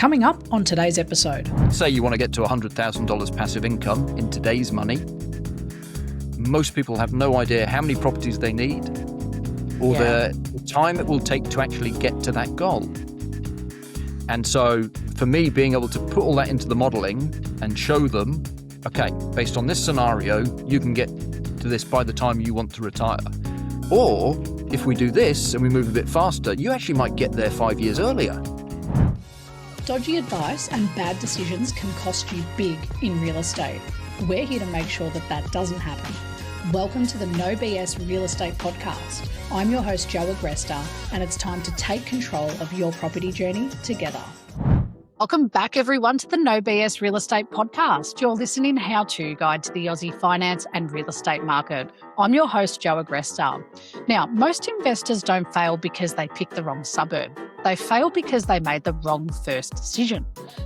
Coming up on today's episode. Say you want to get to $100,000 passive income in today's money. Most people have no idea how many properties they need or the time it will take to actually get to that goal. And so for me, being able to put all that into the modeling and show them, okay, based on this scenario, you can get to this by the time you want to retire. Or if we do this and we move a bit faster, you actually might get there 5 years earlier. Dodgy advice and bad decisions can cost you big in real estate. We're here to make sure that that doesn't happen. Welcome to the No BS Real Estate Podcast. I'm your host, Jo Agresta, and it's time to take control of your property journey together. Welcome back, everyone, to the No BS Real Estate Podcast, your listening how-to guide to the Aussie finance and real estate market. I'm your host, Jo Agresta. Now, most investors don't fail because they picked the wrong suburb. They fail because they made the wrong first decision.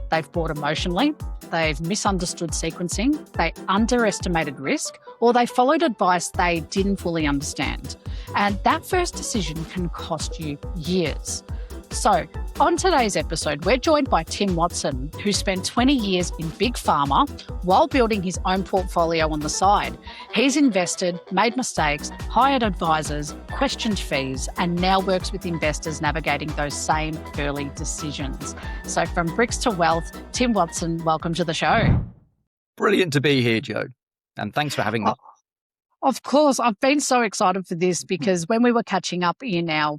They've bought emotionally, they've misunderstood sequencing, they underestimated risk, or they followed advice they didn't fully understand. And that first decision can cost you years. So, on today's episode, we're joined by Tim Watson, who spent 20 years in Big Pharma while building his own portfolio on the side. He's invested, made mistakes, hired advisors, questioned fees, and now works with investors navigating those same early decisions. So from bricks to wealth, Tim Watson, welcome to the show. Brilliant to be here, Jo. And thanks for having me. Of course, I've been so excited for this because when we were catching up in our,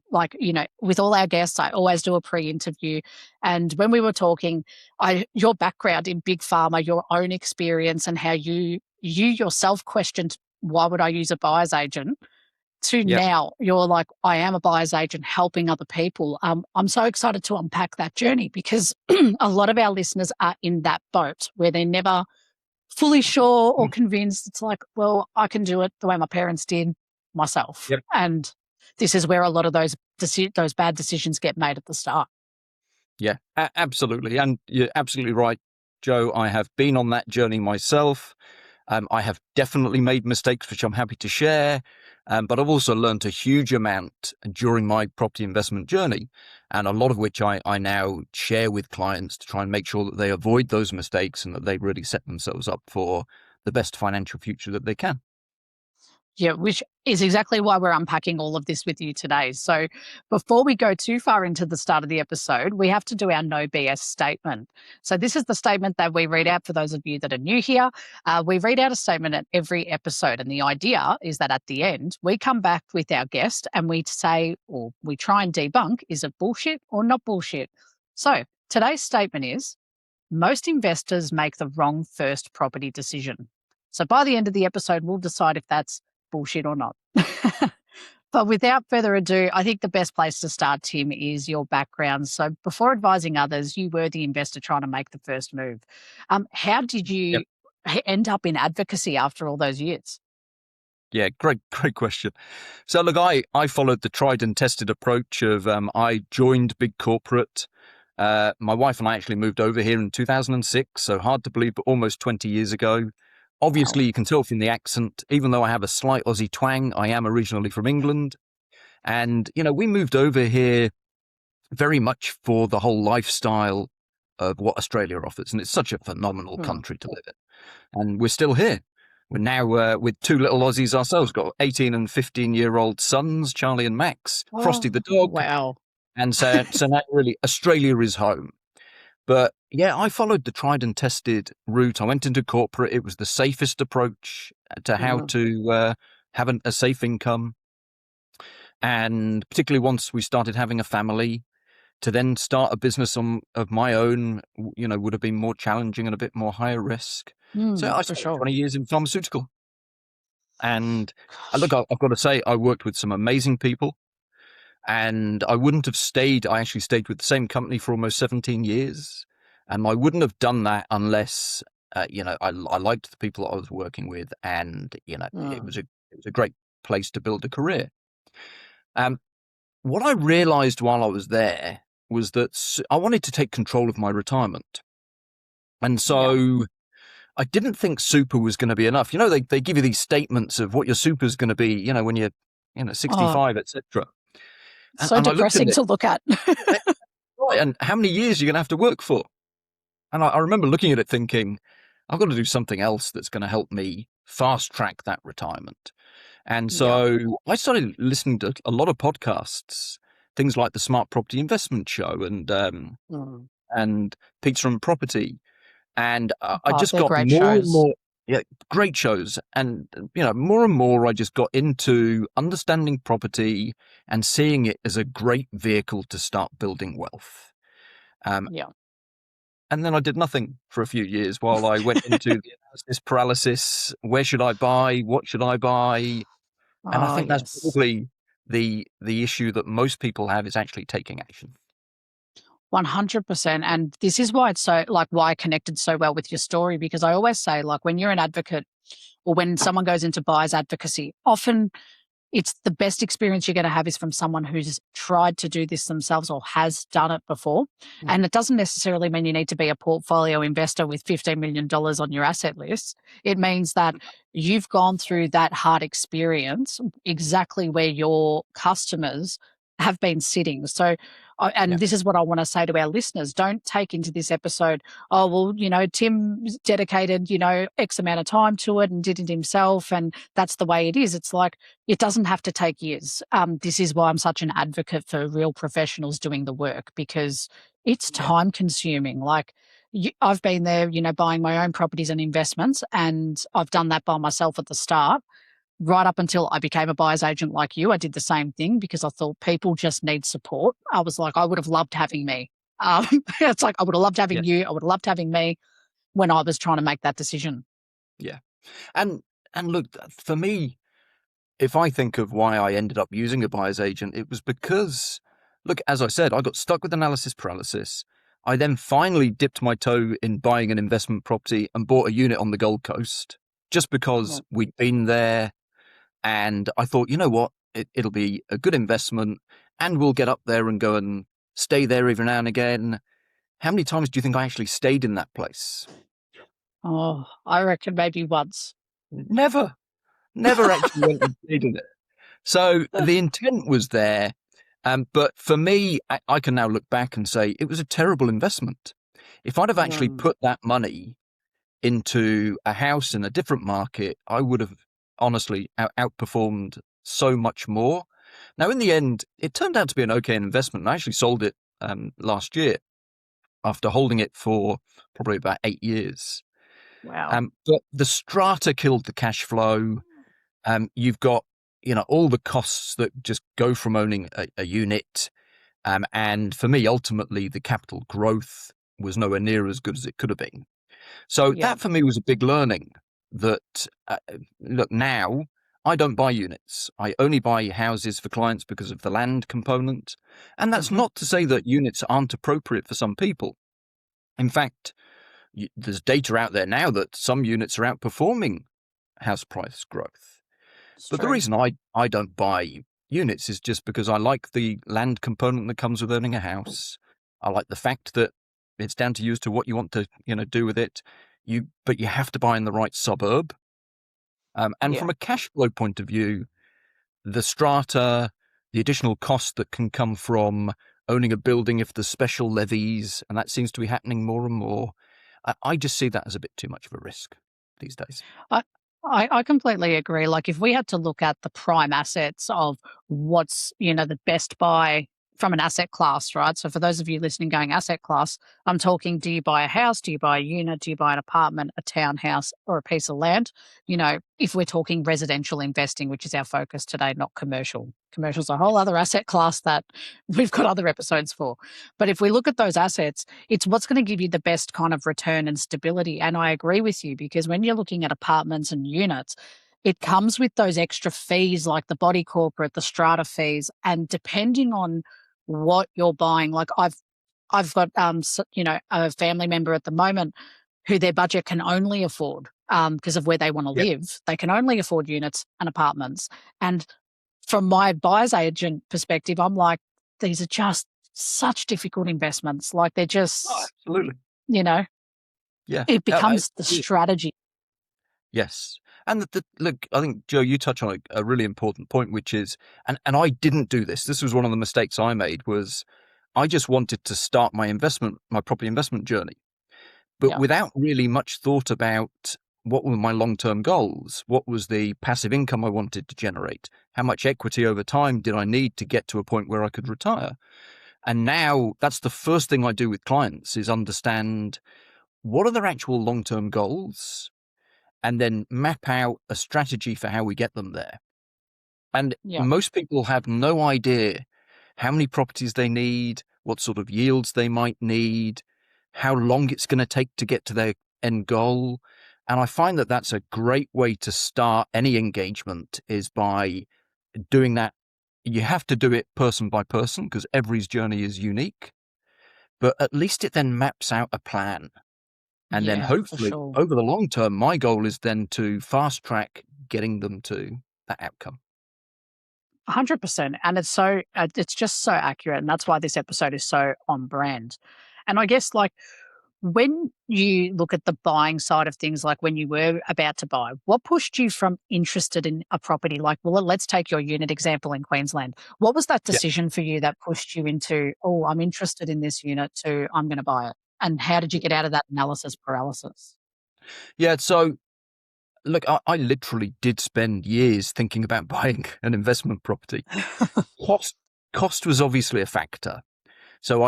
with all our guests, I always do a pre-interview. And when we were talking, your background in Big Pharma, your own experience and how you yourself questioned, why would I use a buyer's agent? Now you're like, I am a buyer's agent helping other people. I'm so excited to unpack that journey because a lot of our listeners are in that boat where they're never fully sure or convinced. It's like, well, I can do it the way my parents did myself. Yep. And this is where a lot of those bad decisions get made at the start. Yeah, absolutely. And you're absolutely right, Jo. I have been on that journey myself. I have definitely made mistakes, which I'm happy to share. But I've also learned a huge amount during my property investment journey, and a lot of which I now share with clients to try and make sure that they avoid those mistakes and that they really set themselves up for the best financial future that they can. Yeah, which is exactly why we're unpacking all of this with you today. So before we go too far into the start of the episode, we have to do our no BS statement. So this is the statement that we read out for those of you that are new here. We read out a statement at every episode. And the idea is that at the end, we come back with our guest and we say, or we try and debunk, is it bullshit or not bullshit? So today's statement is, most investors make the wrong first property decision. So by the end of the episode, we'll decide if that's bullshit or not. But without further ado, I think the best place to start, Tim, is your background. So before advising others, you were the investor trying to make the first move. How did you end up in advocacy after all those years? Yeah, great question. So look, I followed the tried and tested approach of I joined big corporate. My wife and I actually moved over here in 2006, so hard to believe, but almost 20 years ago. Obviously, you can tell from the accent, even though I have a slight Aussie twang, I am originally from England. And, we moved over here very much for the whole lifestyle of what Australia offers. And it's such a phenomenal country to live in. And we're still here. We're now with two little Aussies ourselves, got 18 and 15-year-old sons, Charlie and Max, Frosty the dog. Wow. And so now really Australia is home. But yeah, I followed the tried and tested route. I went into corporate. It was the safest approach to how to have a safe income. And particularly once we started having a family, to then start a business of my own, would have been more challenging and a bit more higher risk. So I spent 20 years in pharmaceutical. And look, I've got to say, I worked with some amazing people. And I wouldn't have stayed. I actually stayed with the same company for almost 17 years. And I wouldn't have done that unless, I liked the people I was working with. And, it was a great place to build a career. What I realized while I was there was that I wanted to take control of my retirement. And so I didn't think super was going to be enough. They give you these statements of what your super is going to be, when you're, 65, etc. So depressing to look at. right, and how many years are you going to have to work for? And I remember looking at it thinking, I've got to do something else that's going to help me fast track that retirement. And Yeah. so I started listening to a lot of podcasts, things like the Smart Property Investment Show and Pizza and Property. And I Oh, just they're got great more and shows. more, yeah, great shows. And, more and more I just got into understanding property and seeing it as a great vehicle to start building wealth. Yeah. And then I did nothing for a few years while I went into the analysis paralysis. Where should I buy? What should I buy? And I Oh, think that's yes. probably the issue that most people have is actually taking action. 100%. And this is why it's so, like, why I connected so well with your story, because I always say, like, when you're an advocate or when someone goes into buyer's advocacy, often it's the best experience you're going to have is from someone who's tried to do this themselves or has done it before. And it doesn't necessarily mean you need to be a portfolio investor with $15 million on your asset list. It means that you've gone through that hard experience exactly where your customers have been sitting. So, and this is what I want to say to our listeners. Don't take into this episode, oh, well, Tim dedicated, X amount of time to it and did it himself. And that's the way it is. It's like, it doesn't have to take years. This is why I'm such an advocate for real professionals doing the work, because it's time consuming. Like, I've been there, buying my own properties and investments, and I've done that by myself at the start. Right up until I became a buyer's agent like you, I did the same thing because I thought people just need support. I was like, I would have loved having me. It's like, I would have loved having you. I would have loved having me when I was trying to make that decision. Yeah. And look, for me, if I think of why I ended up using a buyer's agent, it was because, look, as I said, I got stuck with analysis paralysis. I then finally dipped my toe in buying an investment property and bought a unit on the Gold Coast just because we'd been there. And I thought, you know what, it'll be a good investment and we'll get up there and go and stay there every now and again. How many times do you think I actually stayed in that place? Oh, I reckon maybe once. Never actually went and stayed in it. So the intent was there. But for me, I can now look back and say it was a terrible investment. If I'd have actually put that money into a house in a different market, I would have honestly outperformed so much more. Now, in the end, it turned out to be an okay investment. I actually sold it last year after holding it for probably about 8 years. Wow. But the strata killed the cash flow. You've got, all the costs that just go from owning a unit. And for me, ultimately, the capital growth was nowhere near as good as it could have been. So that for me was a big learning that, look, now I don't buy units. I only buy houses for clients because of the land component. And that's not to say that units aren't appropriate for some people. In fact, there's data out there now that some units are outperforming house price growth. But the reason I don't buy units is just because I like the land component that comes with owning a house. I like the fact that it's down to you as to what you want to, do with it. But you have to buy in the right suburb. And from a cash flow point of view, the strata, the additional cost that can come from owning a building if there's special levies, and that seems to be happening more and more. I just see that as a bit too much of a risk these days. I completely agree. Like, if we had to look at the prime assets of what's, the best buy from an asset class, right? So for those of you listening going asset class, I'm talking, do you buy a house? Do you buy a unit? Do you buy an apartment, a townhouse, or a piece of land? If we're talking residential investing, which is our focus today, not commercial. Commercial's a whole other asset class that we've got other episodes for. But if we look at those assets, it's what's going to give you the best kind of return and stability. And I agree with you, because when you're looking at apartments and units, it comes with those extra fees like the body corporate, the strata fees, and depending on what you're buying, like I've got a family member at the moment who their budget can only afford because of where they want to live. They can only afford units and apartments. And from my buyer's agent perspective, I'm like, these are just such difficult investments. Like, they're just, absolutely. Yeah. It becomes the strategy. Yes. And look, I think, Joe, you touch on a really important point, which is, and I didn't do this. This was one of the mistakes I made, was I just wanted to start my property investment journey, but Yeah. without really much thought about what were my long-term goals, what was the passive income I wanted to generate, how much equity over time did I need to get to a point where I could retire. And now that's the first thing I do with clients is understand what are their actual long-term goals and then map out a strategy for how we get them there. And Yeah. most people have no idea how many properties they need, what sort of yields they might need, how long it's going to take to get to their end goal. And I find that that's a great way to start any engagement is by doing that. You have to do it person by person because everybody's journey is unique, but at least it then maps out a plan. And then Yeah, for hopefully sure. over the long term, my goal is then to fast track getting them to that outcome. 100%. And it's just so accurate. And that's why this episode is so on brand. And I guess, like, when you look at the buying side of things, like when you were about to buy, what pushed you from interested in a property? Like, well, let's take your unit example in Queensland. What was that Yeah. decision for you that pushed you into, oh, I'm interested in this unit, to I'm going to buy it? And how did you get out of that analysis paralysis? Yeah. So look, I literally did spend years thinking about buying an investment property. Cost was obviously a factor. So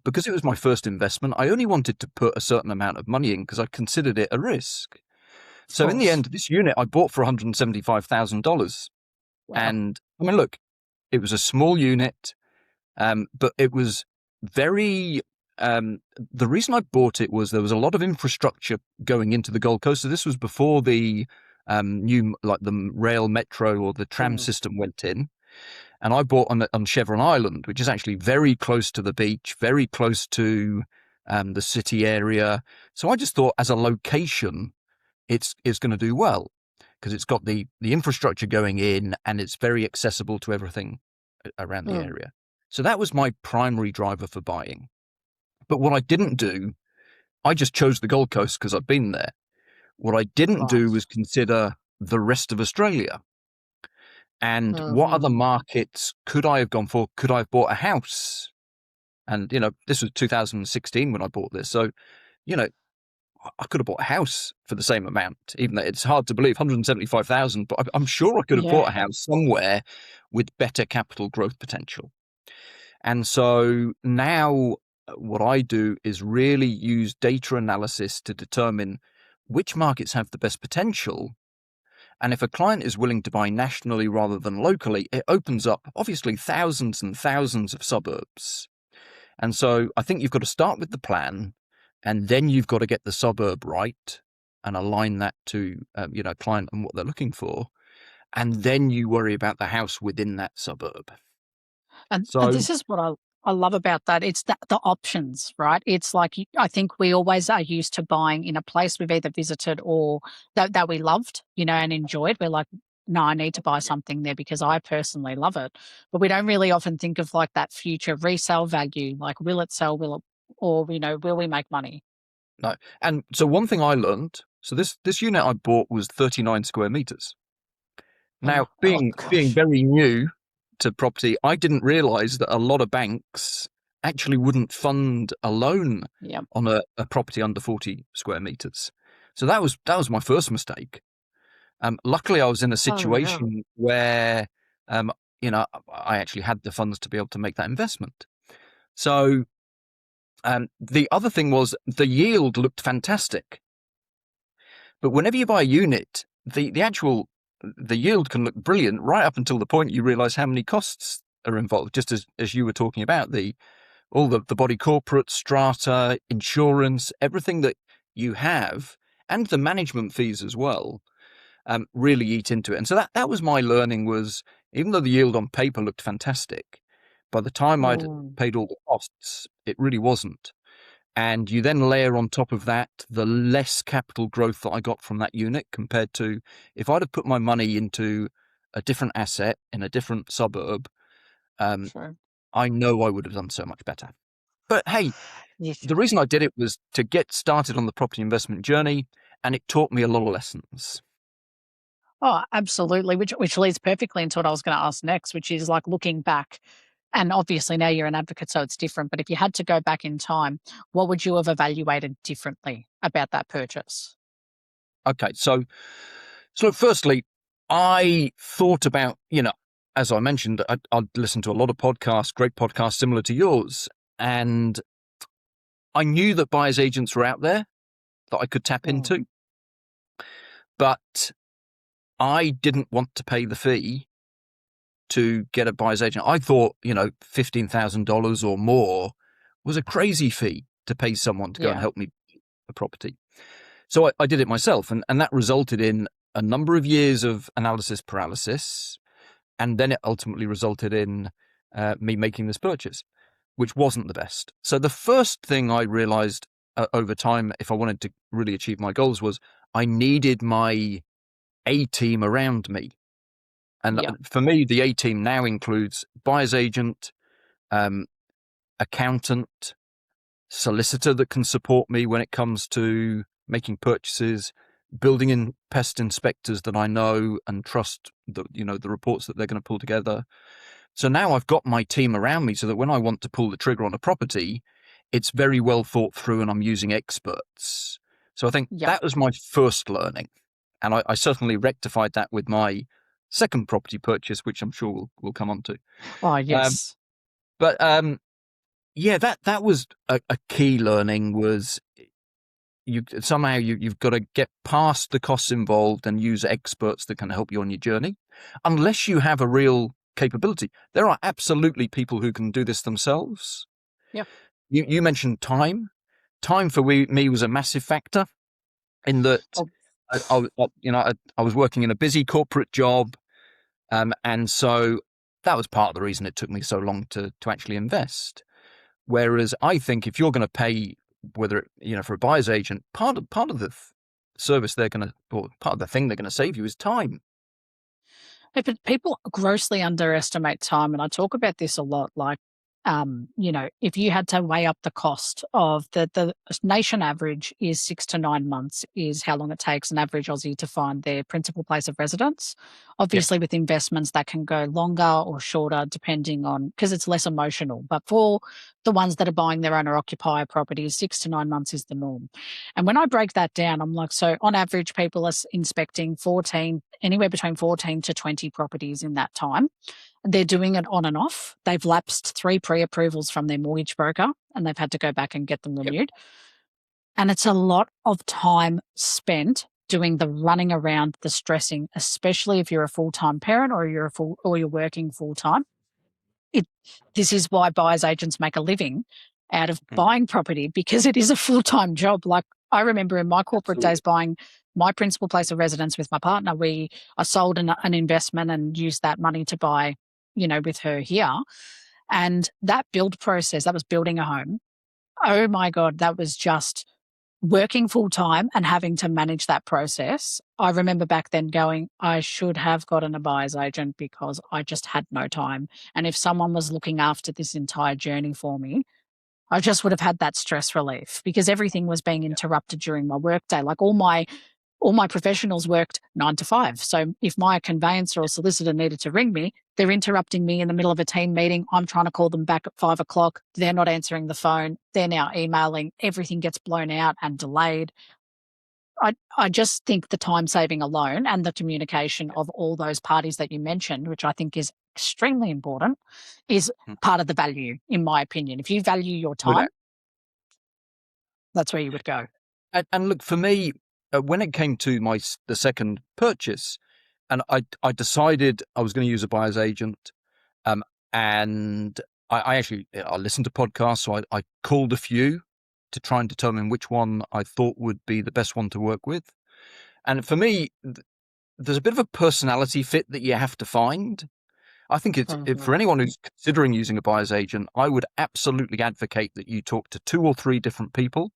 because it was my first investment, I only wanted to put a certain amount of money in because I considered it a risk. Of So in the course. end, this unit I bought for $175,000. Wow. And I mean, look, it was a small unit, but it was very, the reason I bought it was there was a lot of infrastructure going into the Gold Coast. So this was before the new, like the rail metro or the tram system went in. And I bought on Chevron Island, which is actually very close to the beach, very close to the city area. So I just thought as a location, it's going to do well because it's got the infrastructure going in and it's very accessible to everything around the area. So that was my primary driver for buying. But what I didn't do, I just chose the Gold Coast because I've been there. What I didn't Right. do was consider the rest of Australia. And what other markets could I have gone for? Could I have bought a house? And, this was 2016 when I bought this. So, I could have bought a house for the same amount, even though it's hard to believe, 175,000, but I'm sure I could have Yeah. bought a house somewhere with better capital growth potential. And so now what I do is really use data analysis to determine which markets have the best potential. And if a client is willing to buy nationally rather than locally, it opens up obviously thousands and thousands of suburbs. And so I think you've got to start with the plan, and then you've got to get the suburb right and align that to client and what they're looking for. And then you worry about the house within that suburb. And So this is what I love about that. It's the options, right? It's like, I think we always are used to buying in a place we've either visited or that we loved, and enjoyed. We're like, no, I need to buy something there because I personally love it. But we don't really often think of like that future resale value. Like, will it sell? Or will we make money? no. And so one thing I learned, so this unit I bought was 39 square meters. Now, Oh being gosh. very new to property, I didn't realize that a lot of banks actually wouldn't fund a loan Yeah. on a property under 40 square meters. So that was my first mistake. Luckily, I was in a situation where, I actually had the funds to be able to make that investment. So the other thing was the yield looked fantastic. But whenever you buy a unit, the yield can look brilliant right up until the point you realize how many costs are involved, just as you were talking about, all the body corporate, strata, insurance, everything that you have, and the management fees as well, really eat into it. And so that was my learning was, even though the yield on paper looked fantastic, by the time I'd paid all the costs, it really wasn't. And you then layer on top of that the less capital growth that I got from that unit compared to if I'd have put my money into a different asset in a different suburb, Sure. I know I would have done so much better. But hey, Yes. the reason I did it was to get started on the property investment journey, and it taught me a lot of lessons. Oh, absolutely. Which leads perfectly into what I was going to ask next, which is like looking back. And obviously now you're an advocate, so it's different. But if you had to go back in time, what would you have evaluated differently about that purchase? Okay, so firstly, I thought about, as I mentioned, I'd listened to a lot of podcasts, great podcasts similar to yours, and I knew that buyer's agents were out there that I could tap into, but I didn't want to pay the fee to get a buyer's agent. I thought, $15,000 or more was a crazy fee to pay someone to go and help me buy a property. So I did it myself, and that resulted in a number of years of analysis paralysis, and then it ultimately resulted in me making this purchase, which wasn't the best. So the first thing I realized over time, if I wanted to really achieve my goals, was I needed my A team around me. And for me, the A team now includes buyer's agent, accountant, solicitor that can support me when it comes to making purchases, building in pest inspectors that I know and trust the reports that they're going to pull together. So now I've got my team around me so that when I want to pull the trigger on a property, it's very well thought through and I'm using experts. So I think that was my first learning. And I certainly rectified that with my second property purchase, which I'm sure we'll come on to. Oh, yes. That was a key learning, was you've got to get past the costs involved and use experts that can help you on your journey. Unless you have a real capability. There are absolutely people who can do this themselves. Yeah. You mentioned time. Time for me was a massive factor in that I was working in a busy corporate job. And so that was part of the reason it took me so long to actually invest. Whereas I think if you're going to pay, whether for a buyer's agent, part of the service they're going to, or part of the thing they're going to save you is time. But people grossly underestimate time, and I talk about this a lot. Like, if you had to weigh up the cost of the nation average is 6 to 9 months is how long it takes an average Aussie to find their principal place of residence. Obviously, with investments, that can go longer or shorter depending on, because it's less emotional. But for the ones that are buying their owner occupier properties, 6 to 9 months is the norm. And when I break that down, I'm like, so on average, people are inspecting anywhere between 14 to 20 properties in that time. They're doing it on and off. They've lapsed 3 pre-approvals from their mortgage broker and they've had to go back and get them renewed. And it's a lot of time spent doing the running around, the stressing, especially if you're a full-time parent or you're working full-time. This is why buyer's agents make a living out of buying property, because it is a full-time job. Like, I remember in my corporate days buying my principal place of residence with my partner, I sold an investment and used that money to buy, with her here. And that build process, that was building a home. Oh my God, that was just working full time and having to manage that process. I remember back then going, I should have gotten a buyer's agent because I just had no time. And if someone was looking after this entire journey for me, I just would have had that stress relief, because everything was being interrupted during my workday. Like all my professionals worked 9 to 5. So if my conveyancer or solicitor needed to ring me, they're interrupting me in the middle of a team meeting. I'm trying to call them back at 5 o'clock. They're not answering the phone. They're now emailing. Everything gets blown out and delayed. I just think the time saving alone and the communication of all those parties that you mentioned, which I think is extremely important, is part of the value, in my opinion. If you value your time, that's where you would go. And look, for me, when it came to the second purchase, and I decided I was going to use a buyer's agent, and I listened to podcasts, so I called a few to try and determine which one I thought would be the best one to work with. And for me, there's a bit of a personality fit that you have to find. I think for anyone who's considering using a buyer's agent, I would absolutely advocate that you talk to 2 or 3 different people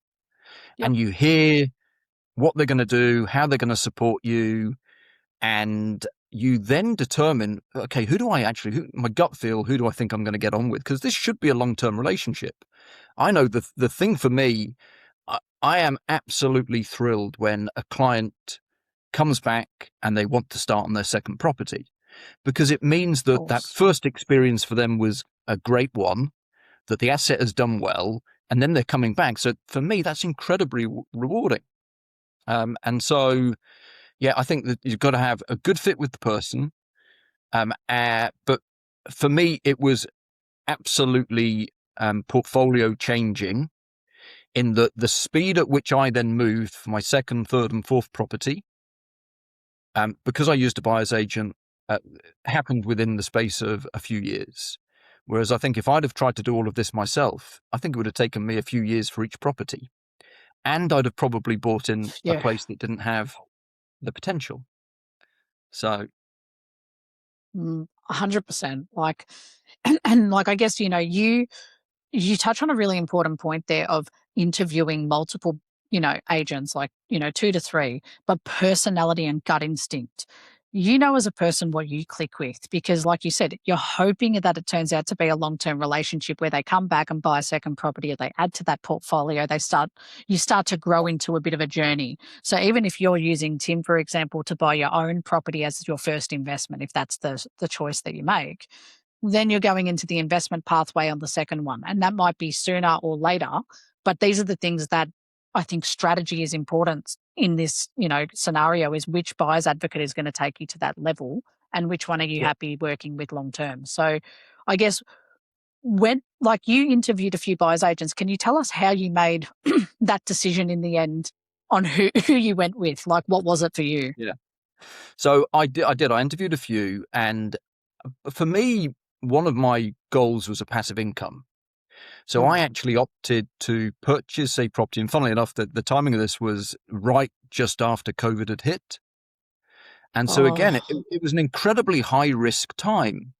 and you hear what they're going to do, how they're going to support you, and you then determine, okay, my gut feel, who do I think I'm going to get on with? Because this should be a long-term relationship. I know the thing for me, I am absolutely thrilled when a client comes back and they want to start on their second property, because it means that first experience for them was a great one, that the asset has done well, and then they're coming back. So for me, that's incredibly rewarding. And so, yeah, I think that you've got to have a good fit with the person. But for me, it was absolutely portfolio changing in the speed at which I then moved for my second, third, and fourth property. Because I used a buyer's agent, happened within the space of a few years. Whereas I think if I'd have tried to do all of this myself, I think it would have taken me a few years for each property. And I'd have probably bought in a place that didn't have the potential. So 100%. Like, and like, I guess, you touch on a really important point there of interviewing multiple, agents, like, 2 to 3, but personality and gut instinct. As a person what you click with, because like you said, you're hoping that it turns out to be a long-term relationship where they come back and buy a second property, or they add to that portfolio, you start to grow into a bit of a journey. So even if you're using Tim, for example, to buy your own property as your first investment, if that's the choice that you make, then you're going into the investment pathway on the second one. And that might be sooner or later. But these are the things that I think strategy is important in this, scenario, is which buyer's advocate is going to take you to that level and which one are you happy working with long term. So I guess when, like, you interviewed a few buyer's agents, can you tell us how you made that decision in the end on who you went with? Like, what was it for you? yeah. So I did. I interviewed a few, and for me, one of my goals was a passive income. So I actually opted to purchase a property. And funnily enough, the timing of this was right just after COVID had hit. And so again, it was an incredibly high risk time.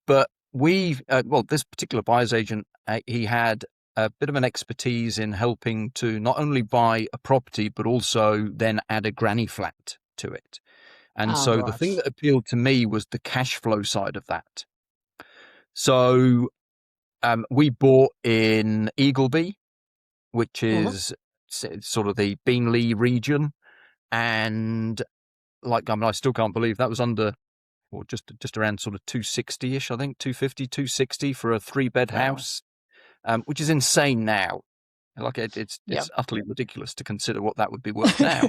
But this particular buyer's agent, he had a bit of an expertise in helping to not only buy a property, but also then add a granny flat to it. And so the thing that appealed to me was the cash flow side of that. So we bought in Eagleby, which is sort of the Beanley region. And I still can't believe that was under, or just around sort of 260-ish, I think, 250, 260 for a 3-bed house, which is insane now. Like it's utterly ridiculous to consider what that would be worth now.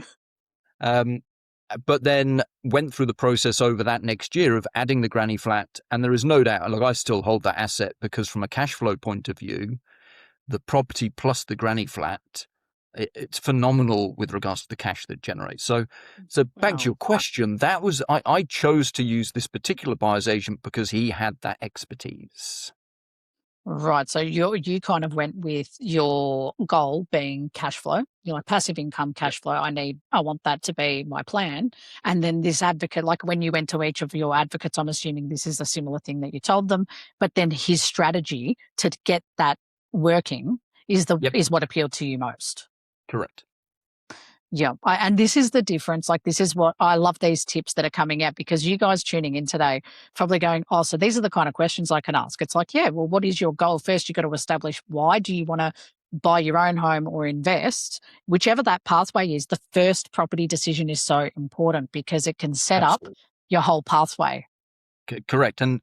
But then went through the process over that next year of adding the granny flat. And there is no doubt, I still hold that asset because from a cash flow point of view, the property plus the granny flat, it's phenomenal with regards to the cash that it generates. So back to your question, that was, I chose to use this particular buyer's agent because he had that expertise. Right. So you kind of went with your goal being cash flow, like passive income cash flow. I want that to be my plan. And then this advocate, like when you went to each of your advocates, I'm assuming this is a similar thing that you told them, but then his strategy to get that working is what appealed to you most. Correct. Yeah. And this is the difference. Like, this is what I love, these tips that are coming out, because you guys tuning in today probably going, oh, so these are the kind of questions I can ask. It's like, yeah, well, what is your goal? First, you've got to establish, why do you want to buy your own home or invest? Whichever that pathway is, the first property decision is so important because it can set up your whole pathway. Correct. And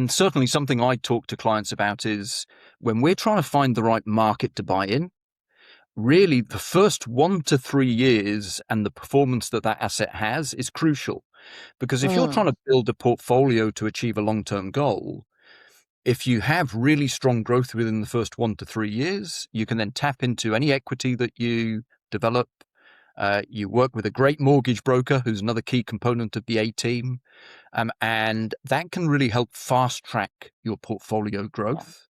certainly something I talk to clients about is when we're trying to find the right market to buy in, really the first 1 to 3 years and the performance that asset has is crucial. Because if you're trying to build a portfolio to achieve a long-term goal, if you have really strong growth within the first 1 to 3 years, you can then tap into any equity that you develop. You work with a great mortgage broker, who's another key component of the A team. And that can really help fast track your portfolio growth.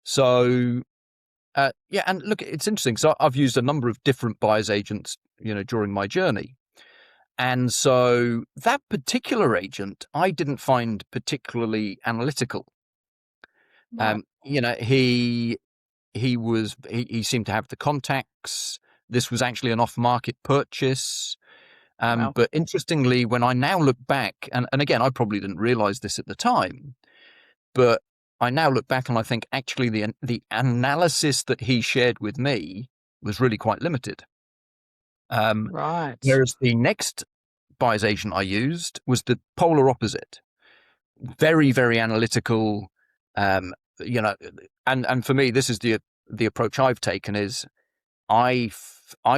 So and look, it's interesting. So I've used a number of different buyer's agents, during my journey. And so that particular agent, I didn't find particularly analytical. He seemed to have the contacts. This was actually an off-market purchase. But interestingly, when I now look back, and again, I probably didn't realize this at the time, but I now look back and I think actually the analysis that he shared with me was really quite limited. Right. Whereas the next buyer's agent I used was the polar opposite. Very, very analytical, You know, and for me, this is the approach I've taken is I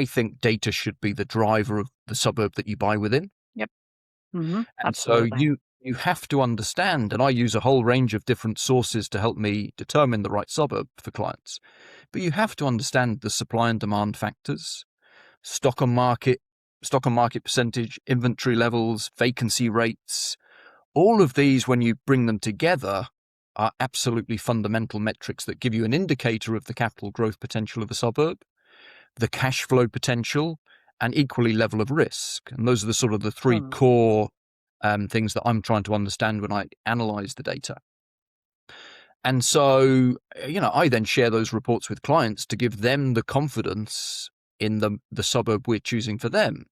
think data should be the driver of the suburb that you buy within. Yep. And so Absolutely. you have to understand, and I use a whole range of different sources to help me determine the right suburb for clients. But you have to understand the supply and demand factors, stock on market percentage, inventory levels, vacancy rates. All of these, when you bring them together, are absolutely fundamental metrics that give you an indicator of the capital growth potential of a suburb, the cash flow potential, and equally level of risk. And those are the sort of the three core things that I'm trying to understand when I analyze the data. And so, I then share those reports with clients to give them the confidence in the suburb we're choosing for them.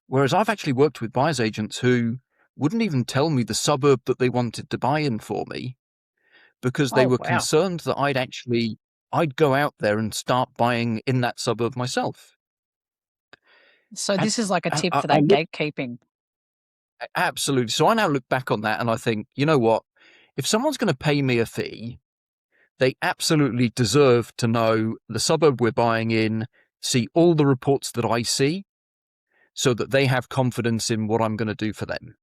Whereas I've actually worked with buyer's agents who wouldn't even tell me the suburb that they wanted to buy in for me because they were wow. concerned that I'd go out there and start buying in that suburb myself. So And this is like a tip for I that look, gatekeeping. absolutely. So I now look back on that and I think, you know what? If someone's going to pay me a fee, they absolutely deserve to know the suburb we're buying in, see all the reports that I see, so that they have confidence in what I'm going to do for them.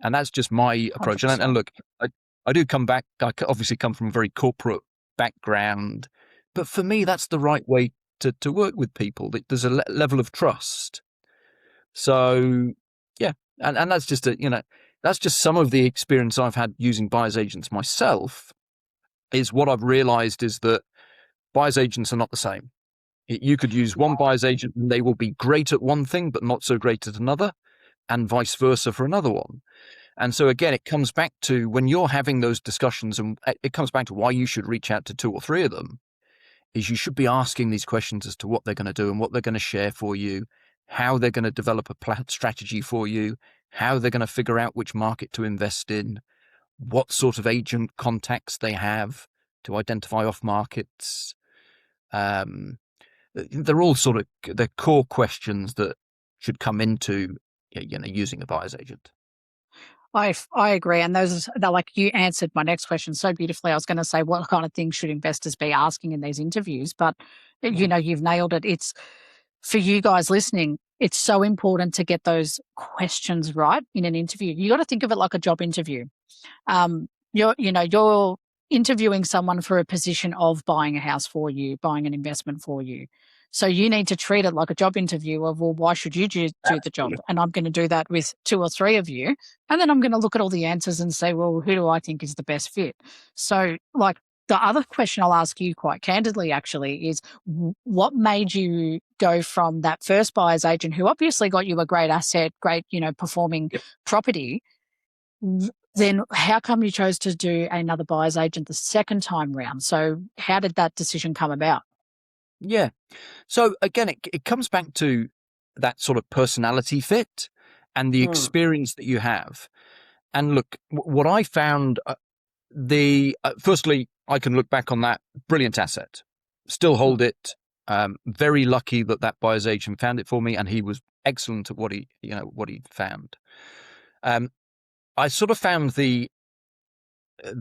And that's just my approach. And 100%. look, I do come back, I obviously come from a very corporate background, but for me, that's the right way to work with people. There's a level of trust. So, yeah. And that's just that's just some of the experience I've had using buyer's agents myself. Is what I've realized is that buyer's agents are not the same. You could use one buyer's agent and they will be great at one thing, but not so great at another, and vice versa for another one. And so again, it comes back to when you're having those discussions, and it comes back to why you should reach out to 2 or 3 of them, is you should be asking these questions as to what they're going to do and what they're going to share for you, how they're going to develop a strategy for you, how they're going to figure out which market to invest in, what sort of agent contacts they have to identify off markets. They're all they're core questions that should come into using a buyer's agent. I agree. And they're like, you answered my next question so beautifully. I was going to say, what kind of things should investors be asking in these interviews? But, you've nailed it. It's for you guys listening. It's so important to get those questions right in an interview. You got to think of it like a job interview. You're interviewing someone for a position of buying a house for you, buying an investment for you. So you need to treat it like a job interview of, well, why should you do the job? And I'm going to do that with 2 or 3 of you. And then I'm going to look at all the answers and say, well, who do I think is the best fit? So like the other question I'll ask you quite candidly actually is what made you go from that first buyer's agent who obviously got you a great asset, great, performing property, then how come you chose to do another buyer's agent the second time round? So how did that decision come about? Yeah. So again, it comes back to that sort of personality fit and the experience that you have. And look, what I found, firstly, I can look back on that brilliant asset, still hold it. Very lucky that buyer's agent found it for me, and he was excellent at what he found. I sort of found the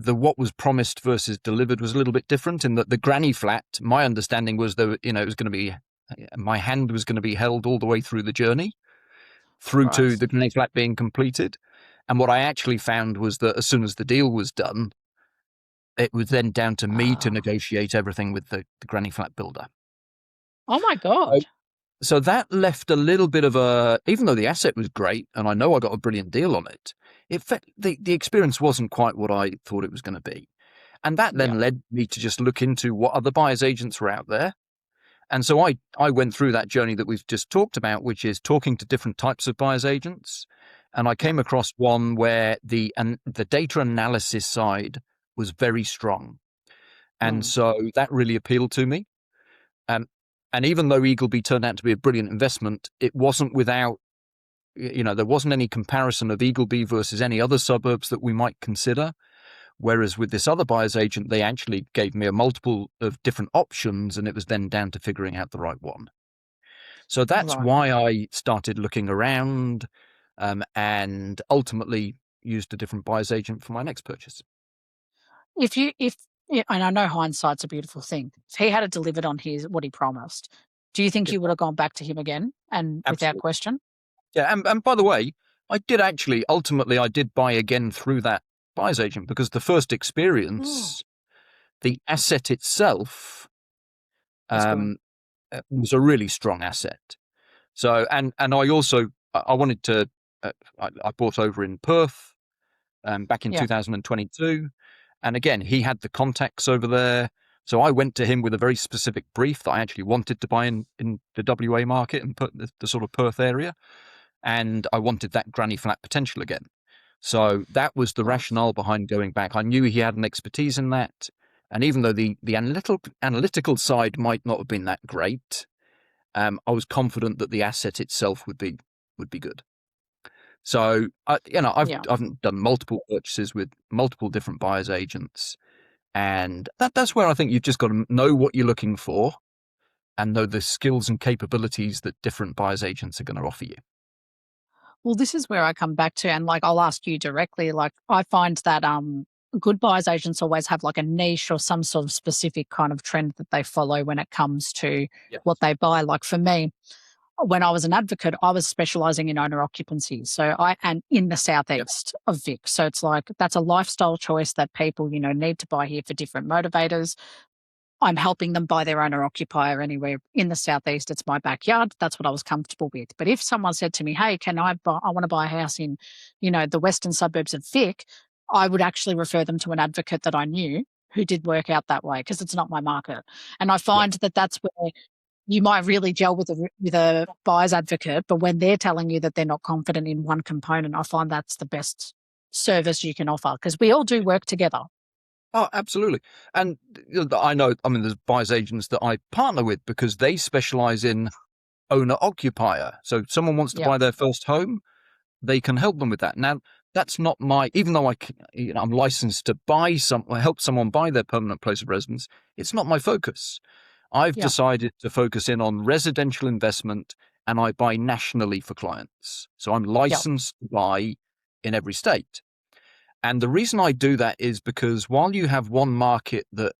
what was promised versus delivered was a little bit different in that the granny flat, my understanding was that, it was going to be, my hand was going to be held all the way through the journey, through to the granny flat being completed. And what I actually found was that as soon as the deal was done, it was then down to me to negotiate everything with the granny flat builder. Oh my God. So that left a little bit of even though the asset was great and I know I got a brilliant deal on it, the experience wasn't quite what I thought it was going to be. And that then led me to just look into what other buyer's agents were out there. And so I went through that journey that we've just talked about, which is talking to different types of buyer's agents. And I came across one where the data analysis side was very strong. And so that really appealed to me. And even though Eagleby turned out to be a brilliant investment, it wasn't without, there wasn't any comparison of Eagleby versus any other suburbs that we might consider. Whereas with this other buyer's agent, they actually gave me a multiple of different options, and it was then down to figuring out the right one. So that's why I started looking around and ultimately used a different buyer's agent for my next purchase. and I know hindsight's a beautiful thing. If he had delivered on what he promised, do you think Yeah. you would have gone back to him again and without Absolutely. question? Yeah, and by the way, I did ultimately buy again through that buyer's agent because the first experience, the asset itself, was a really strong asset. So, and I also, I wanted to, I bought over in Perth back in 2022. And again, he had the contacts over there. So I went to him with a very specific brief that I actually wanted to buy in the WA market and put the sort of Perth area. And I wanted that granny flat potential again. So that was the rationale behind going back. I knew he had an expertise in that. And even though the analytical side might not have been that great, I was confident that the asset itself would be good. So I've done multiple purchases with multiple different buyers agents, and that's where I think you've just got to know what you're looking for, and know the skills and capabilities that different buyers agents are going to offer you. Well, this is where I come back to, and like I'll ask you directly. Like I find that good buyers agents always have like a niche or some sort of specific kind of trend that they follow when it comes to what they buy. Like for me, when I was an advocate, I was specializing in owner occupancy. And in the southeast of Vic. So it's like that's a lifestyle choice that people, need to buy here for different motivators. I'm helping them buy their owner occupier anywhere in the southeast. It's my backyard. That's what I was comfortable with. But if someone said to me, "Hey, I want to buy a house in, the western suburbs of Vic," I would actually refer them to an advocate that I knew who did work out that way because it's not my market. And I find that that's where you might really gel with a buyer's advocate, but when they're telling you that they're not confident in one component, I find that's the best service you can offer because we all do work together. Oh, absolutely. And I know, there's buyer's agents that I partner with because they specialize in owner occupier. So if someone wants to buy their first home, they can help them with that. Now, that's not even though I'm licensed to help someone buy their permanent place of residence, it's not my focus. I've decided to focus in on residential investment, and I buy nationally for clients. So I'm licensed to buy in every state. And the reason I do that is because while you have one market that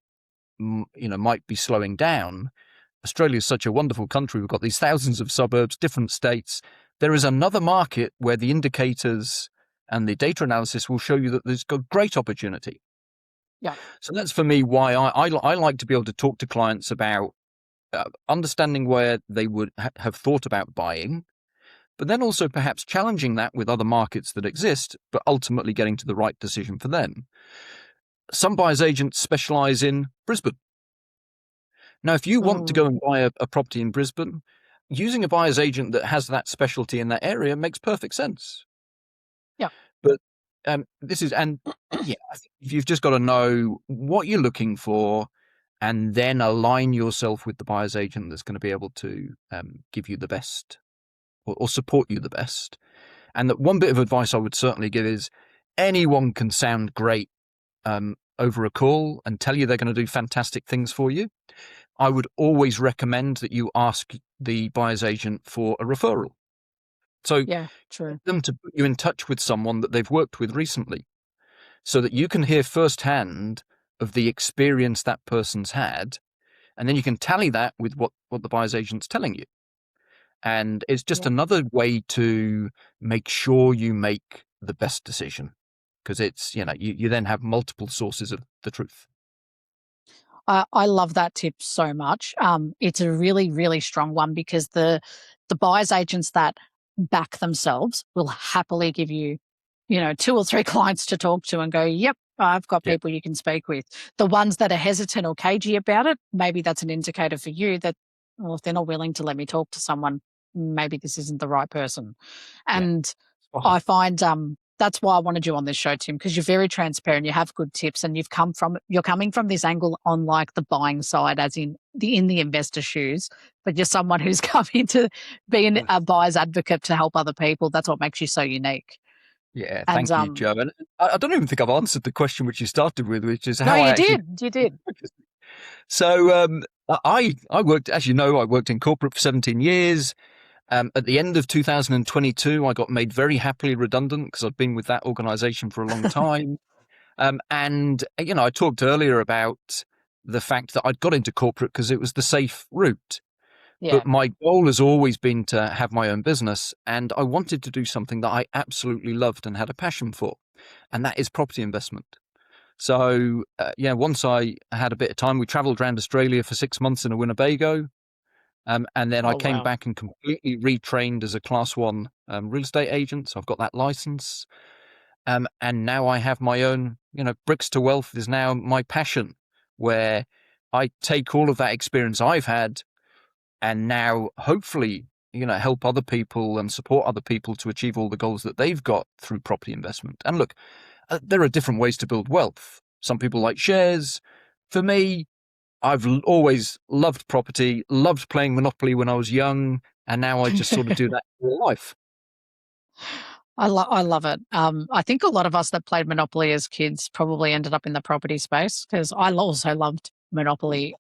might be slowing down, Australia is such a wonderful country. We've got these thousands of suburbs, different states. There is another market where the indicators and the data analysis will show you that there's got great opportunity. Yeah. So that's for me why I like to be able to talk to clients about understanding where they would have thought about buying, but then also perhaps challenging that with other markets that exist, but ultimately getting to the right decision for them. Some buyers agents specialize in Brisbane. Now, if you want to go and buy a property in Brisbane, using a buyer's agent that has that specialty in that area makes perfect sense. Yeah. But I think you've just got to know what you're looking for and then align yourself with the buyer's agent that's going to be able to give you the best or support you the best. And that one bit of advice I would certainly give is anyone can sound great over a call and tell you they're going to do fantastic things for you. I would always recommend that you ask the buyer's agent for a referral. So get them to put you in touch with someone that they've worked with recently so that you can hear firsthand of the experience that person's had. And then you can tally that with what the buyer's agent's telling you. And it's just another way to make sure you make the best decision because it's, you then have multiple sources of the truth. I love that tip so much. It's a really, really strong one because the buyer's agents that back themselves will happily give you, 2 or 3 clients to talk to and go, yep, I've got people you can speak with. The ones that are hesitant or cagey about it, maybe that's an indicator for you that, well, if they're not willing to let me talk to someone, maybe this isn't the right person. And I find that's why I wanted you on this show, Tim, because you're very transparent, you have good tips, and you're coming from this angle on like the buying side, as in the investor shoes, but you're someone who's come into being a buyer's advocate to help other people. That's what makes you so unique. Yeah, thank you, Joe. And I don't even think I've answered the question which you started with, which is how you did. So I worked, as you know, I worked in corporate for 17 years. At the end of 2022, I got made very happily redundant because I'd been with that organization for a long time. And, I talked earlier about the fact that I'd got into corporate because it was the safe route. Yeah. But my goal has always been to have my own business, and I wanted to do something that I absolutely loved and had a passion for, and that is property investment. So, once I had a bit of time, we traveled around Australia for 6 months in a Winnebago. And then I came back and completely retrained as a class 1 real estate agent. So I've got that license. And now I have my own, bricks to wealth is now my passion, where I take all of that experience I've had and now hopefully, help other people and support other people to achieve all the goals that they've got through property investment. And look, there are different ways to build wealth. Some people like shares. For me, I've always loved property, loved playing Monopoly when I was young, and now I just sort of do that for life. I love it. I think a lot of us that played Monopoly as kids probably ended up in the property space, because I also loved Monopoly.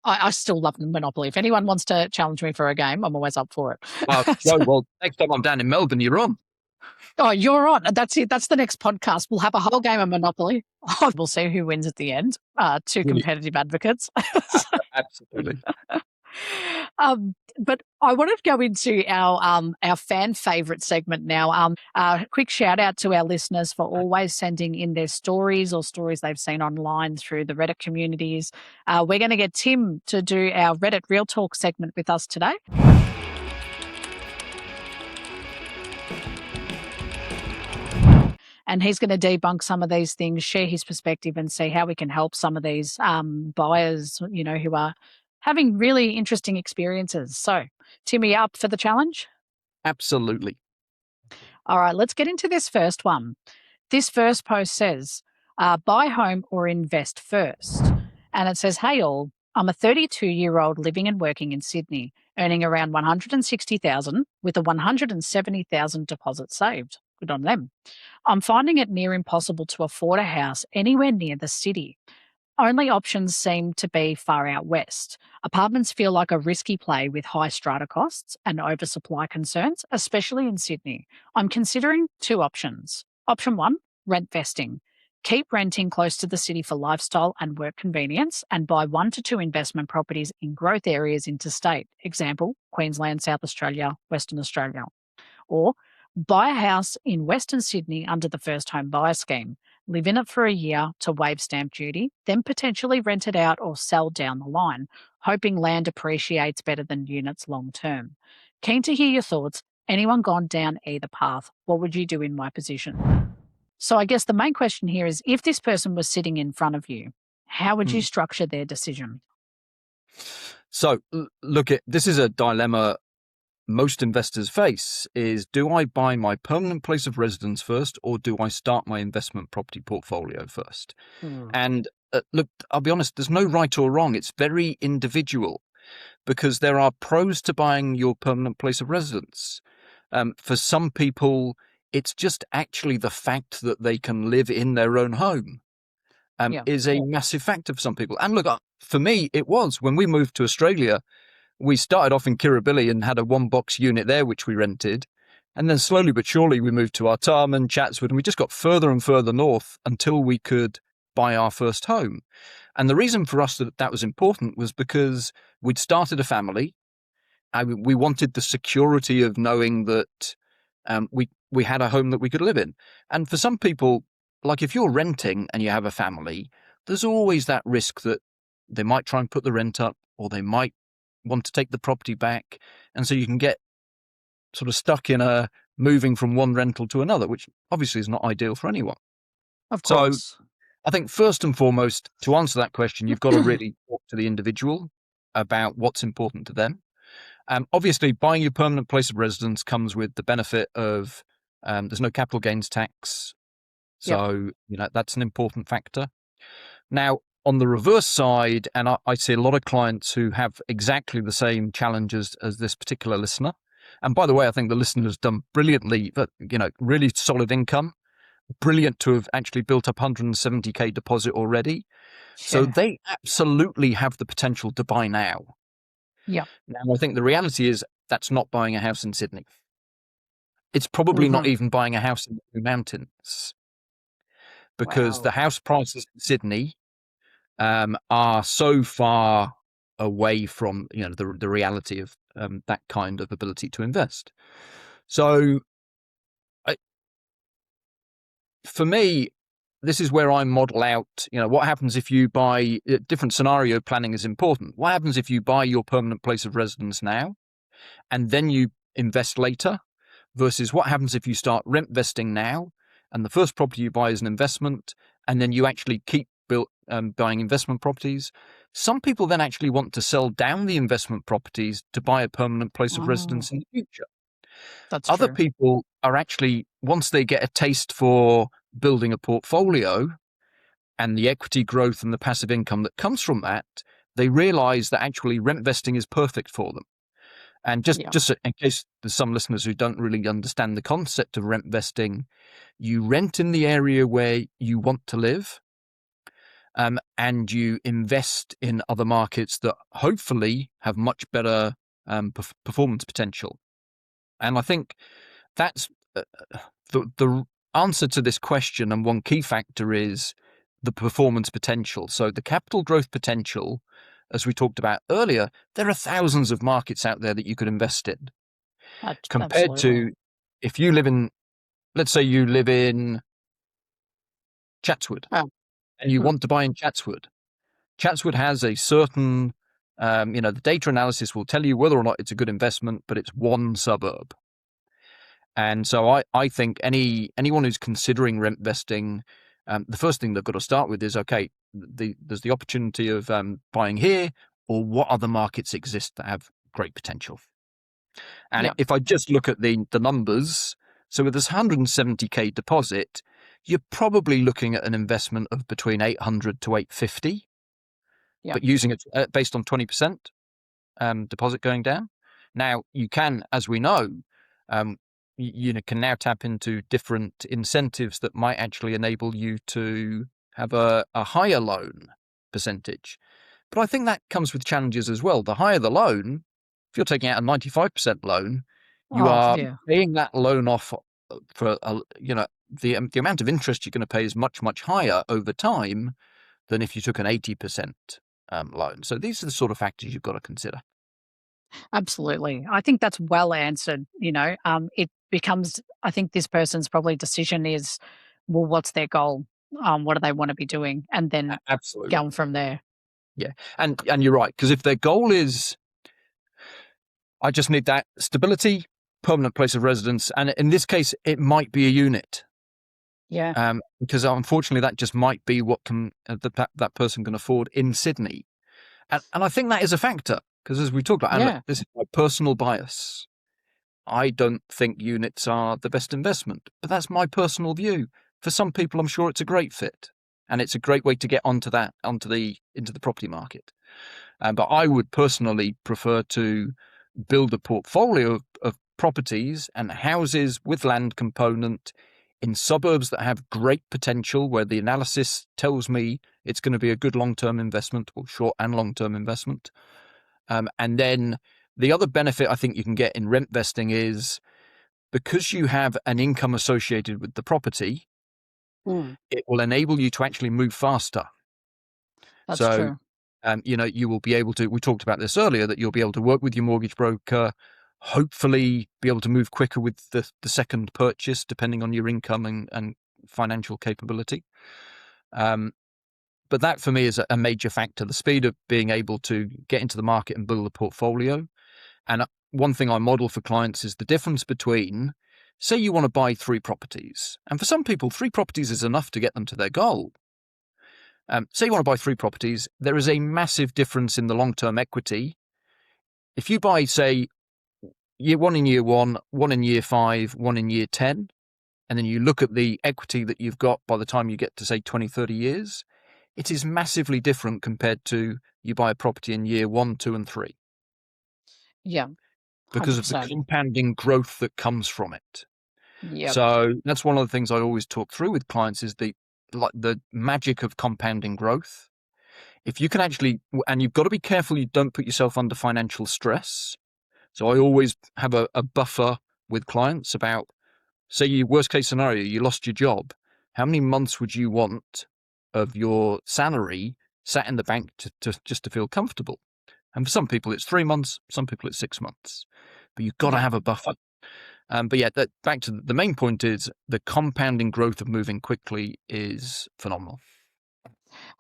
I still love Monopoly. If anyone wants to challenge me for a game, I'm always up for it. Well, next time I'm down in Melbourne, you're on. Oh, you're on. That's it. That's the next podcast. We'll have a whole game of Monopoly. We'll see who wins at the end. Two competitive advocates. Absolutely. But I wanted to go into our fan favorite segment now. Quick shout out to our listeners for always sending in their stories or stories they've seen online through the Reddit communities. We're going to get Tim to do our Reddit Real Talk segment with us today. And he's going to debunk some of these things, share his perspective, and see how we can help some of these buyers, who are having really interesting experiences. So, Timmy, up for the challenge? Absolutely. All right, let's get into this first one. This first post says, buy home or invest first. And it says, hey all, I'm a 32-year-old living and working in Sydney, earning around $160,000 with a $170,000 deposit saved. Good on them. I'm finding it near impossible to afford a house anywhere near the city. Only options seem to be far out west. Apartments feel like a risky play with high strata costs and oversupply concerns, especially in Sydney. I'm considering 2 options. Option 1, rent vesting. Keep renting close to the city for lifestyle and work convenience, and buy 1 to 2 investment properties in growth areas interstate. Example, Queensland, South Australia, Western Australia. Or buy a house in Western Sydney under the first home buyer scheme. Live in it for a year to waive stamp duty, then potentially rent it out or sell down the line, hoping land appreciates better than units long term. Keen to hear your thoughts. Anyone gone down either path? What would you do in my position? So I guess the main question here is, if this person was sitting in front of you, how would you structure their decision? So look, this is a dilemma most investors face, is do I buy my permanent place of residence first, or do I start my investment property portfolio first? And look, I'll be honest, there's no right or wrong. It's very individual, because there are pros to buying your permanent place of residence. For some people, it's just actually the fact that they can live in their own home is a massive factor for some people. And look, for me, it was. When we moved to Australia, we started off in Kirribilli and had a 1-box unit there, which we rented. And then slowly but surely we moved to Artarmon, Chatswood, and we just got further and further north until we could buy our first home. And the reason for us that was important was because we'd started a family. We wanted the security of knowing that we had a home that we could live in. And for some people, like if you're renting and you have a family, there's always that risk that they might try and put the rent up, or they might want to take the property back. And so you can get sort of stuck in moving from one rental to another, which obviously is not ideal for anyone. Of course. So I think first and foremost, to answer that question, you've got to really talk to the individual about what's important to them. Obviously, buying your permanent place of residence comes with the benefit of there's no capital gains tax. So, that's an important factor. Now, on the reverse side, and I see a lot of clients who have exactly the same challenges as this particular listener. And by the way, I think the listener has done brilliantly, but, really solid income, brilliant to have actually built up 170K deposit already. So they absolutely have the potential to buy now. Yeah. Now, I think the reality is that's not buying a house in Sydney. It's probably not even buying a house in the Blue Mountains. because Wow. the house prices in Sydney are so far away from the reality of that kind of ability to invest. So for me, this is where I model out, what happens if you buy. Different scenario planning is important. What happens if you buy your permanent place of residence now and then you invest later, versus what happens if you start rent vesting now and the first property you buy is an investment and then you actually keep buying investment properties. Some people then actually want to sell down the investment properties to buy a permanent place of residence in the future. That's Other true. people are actually, once they get a taste for building a portfolio and the equity growth and the passive income that comes from that, they realize that actually rent vesting is perfect for them. And just in case there's some listeners who don't really understand the concept of rent vesting, you rent in the area where you want to live, and you invest in other markets that hopefully have much better performance potential. And I think that's the answer to this question, and one key factor is the performance potential. So the capital growth potential, as we talked about earlier, there are thousands of markets out there that you could invest in. Compared Absolutely. to if you live in, let's say you live in Chatswood Oh. and you want to buy in Chatswood. Chatswood has a certain, the data analysis will tell you whether or not it's a good investment, but it's one suburb. And so I think anyone who's considering rent vesting, the first thing they've got to start with is, okay, there's the opportunity of buying here, or what other markets exist that have great potential. And if I just look at the numbers, so with this 170k deposit, you're probably looking at an investment of between 800 to 850, but using it based on 20% deposit going down. Now you can, as we know, you can now tap into different incentives that might actually enable you to have a higher loan percentage. But I think that comes with challenges as well. The higher the loan, if you're taking out a 95% loan, you are paying that loan off for the amount of interest you're going to pay is much, much higher over time than if you took an 80% loan. So these are the sort of factors you've got to consider. Absolutely. I think that's well answered. It becomes, I think this person's probably decision is, well, what's their goal? What do they want to be doing? And then Absolutely going from there. Yeah. And you're right, because if their goal is, I just need that stability, permanent place of residence, and in this case, it might be a unit. Yeah. Because unfortunately, that just might be what that person can afford in Sydney. And I think that is a factor, because as we talked about, and look, this is my personal bias. I don't think units are the best investment, but that's my personal view. For some people, I'm sure it's a great fit, and it's a great way to get into the property market. But I would personally prefer to build a portfolio of properties and houses with land component in suburbs that have great potential, where the analysis tells me it's going to be a good long-term investment, or short and long-term investment. And then the other benefit I think you can get in rent vesting is, because you have an income associated with the property, it will enable you to actually move faster. That's true. You will be able to, we talked about this earlier, that you'll be able to work with your mortgage broker, hopefully be able to move quicker with the second purchase, depending on your income and financial capability. But that for me is a major factor, the speed of being able to get into the market and build a portfolio. And one thing I model for clients is the difference between, say you want to buy 3 properties. And for some people, 3 properties is enough to get them to their goal. Say you want to buy 3 properties, there is a massive difference in the long-term equity. If you buy, say, one in year 1, one in year 5, one in year 10, and then you look at the equity that you've got by the time you get to, say, 20, 30 years, it is massively different compared to you buy a property in year 1, 2, and 3. Yeah. 100%. Because of the compounding growth that comes from it. Yep. So that's one of the things I always talk through with clients is the magic of compounding growth. If you can actually, and you've got to be careful you don't put yourself under financial stress. So I always have a buffer with clients about, say, your worst case scenario, you lost your job. how many months would you want of your salary sat in the bank just to feel comfortable? And for some people, it's 3 months. Some people, it's 6 months. But you've got to have a buffer. But yeah, back to the main point is the compounding growth of moving quickly is phenomenal.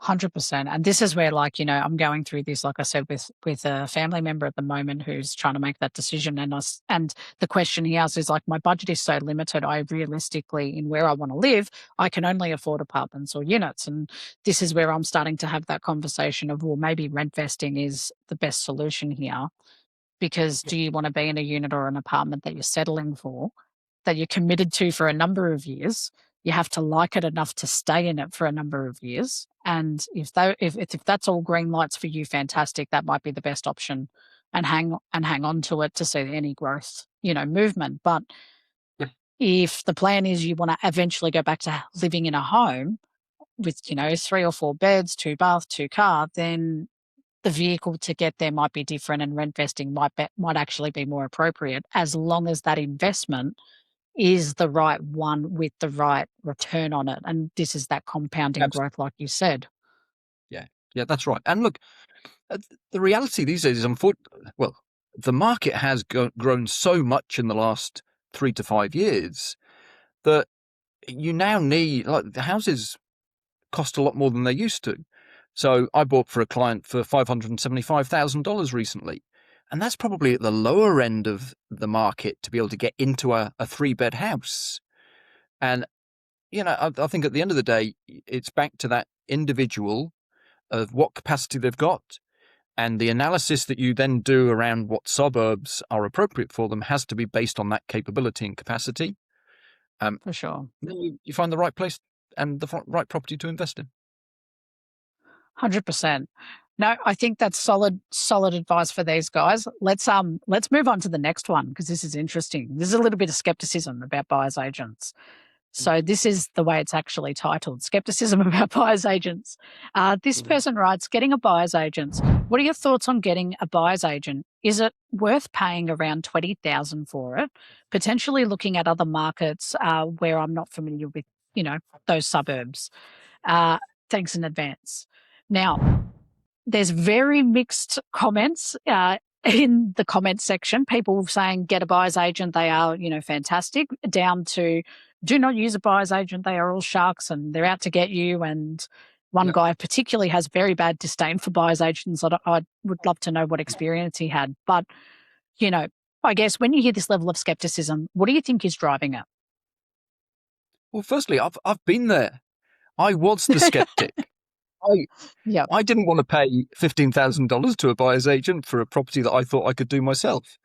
100%. And this is where, like, I'm going through this, like I said, with a family member at the moment who's trying to make that decision. And the question he asks is like, my budget is so limited. I realistically, in where I want to live, I can only afford apartments or units. And this is where I'm starting to have that conversation of, well, maybe rent vesting is the best solution here. Because do you want to be in a unit or an apartment that you're settling for, that you're committed to for a number of years? You have to like it enough to stay in it for a number of years. And if that's all green lights for you, fantastic. That might be the best option, and hang on to it to see any growth, movement. But if the plan is you want to eventually go back to living in a home with 3 or 4 beds, 2 bath, 2 car, then the vehicle to get there might be different, and rent vesting might actually be more appropriate, as long as that investment is the right one with the right return on it. And this is that compounding growth, like you said. Yeah, that's right. And look, the reality these days is, the market has grown so much in the last 3 to 5 years that you now need, like, the houses cost a lot more than they used to. So I bought for a client for $575,000 recently. And that's probably at the lower end of the market to be able to get into a 3-bed house. And, I think at the end of the day, it's back to that individual of what capacity they've got. And the analysis that you then do around what suburbs are appropriate for them has to be based on that capability and capacity. For sure. Then you find the right place and the right property to invest in. 100%. No, I think that's solid advice for these guys. Let's move on to the next one, because this is interesting. There's a little bit of skepticism about buyer's agents. So this is the way it's actually titled: Skepticism about buyer's agents. This person writes, getting a buyer's agent. What are your thoughts on getting a buyer's agent? Is it worth paying around $20,000 for it? Potentially looking at other markets where I'm not familiar with, those suburbs. Thanks in advance. Now, there's very mixed comments in the comment section. People saying get a buyer's agent, they are, fantastic, down to do not use a buyer's agent, they are all sharks and they're out to get you. And one guy particularly has very bad disdain for buyer's agents. I would love to know what experience he had. But, I guess when you hear this level of skepticism, what do you think is driving it? Well, firstly, I've been there. I was the skeptic. I didn't want to pay $15,000 to a buyer's agent for a property that I thought I could do myself.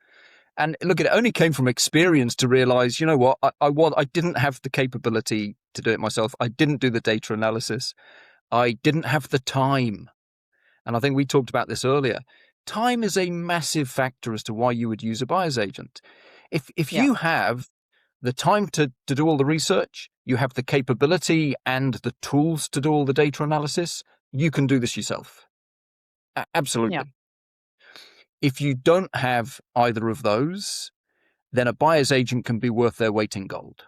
And look, it only came from experience to realize, what, I didn't have the capability to do it myself. I didn't do the data analysis. I didn't have the time. And I think we talked about this earlier. Time is a massive factor as to why you would use a buyer's agent. If you have the time to do all the research, you have the capability and the tools to do all the data analysis, you can do this yourself. Absolutely. Yeah. If you don't have either of those, then a buyer's agent can be worth their weight in gold.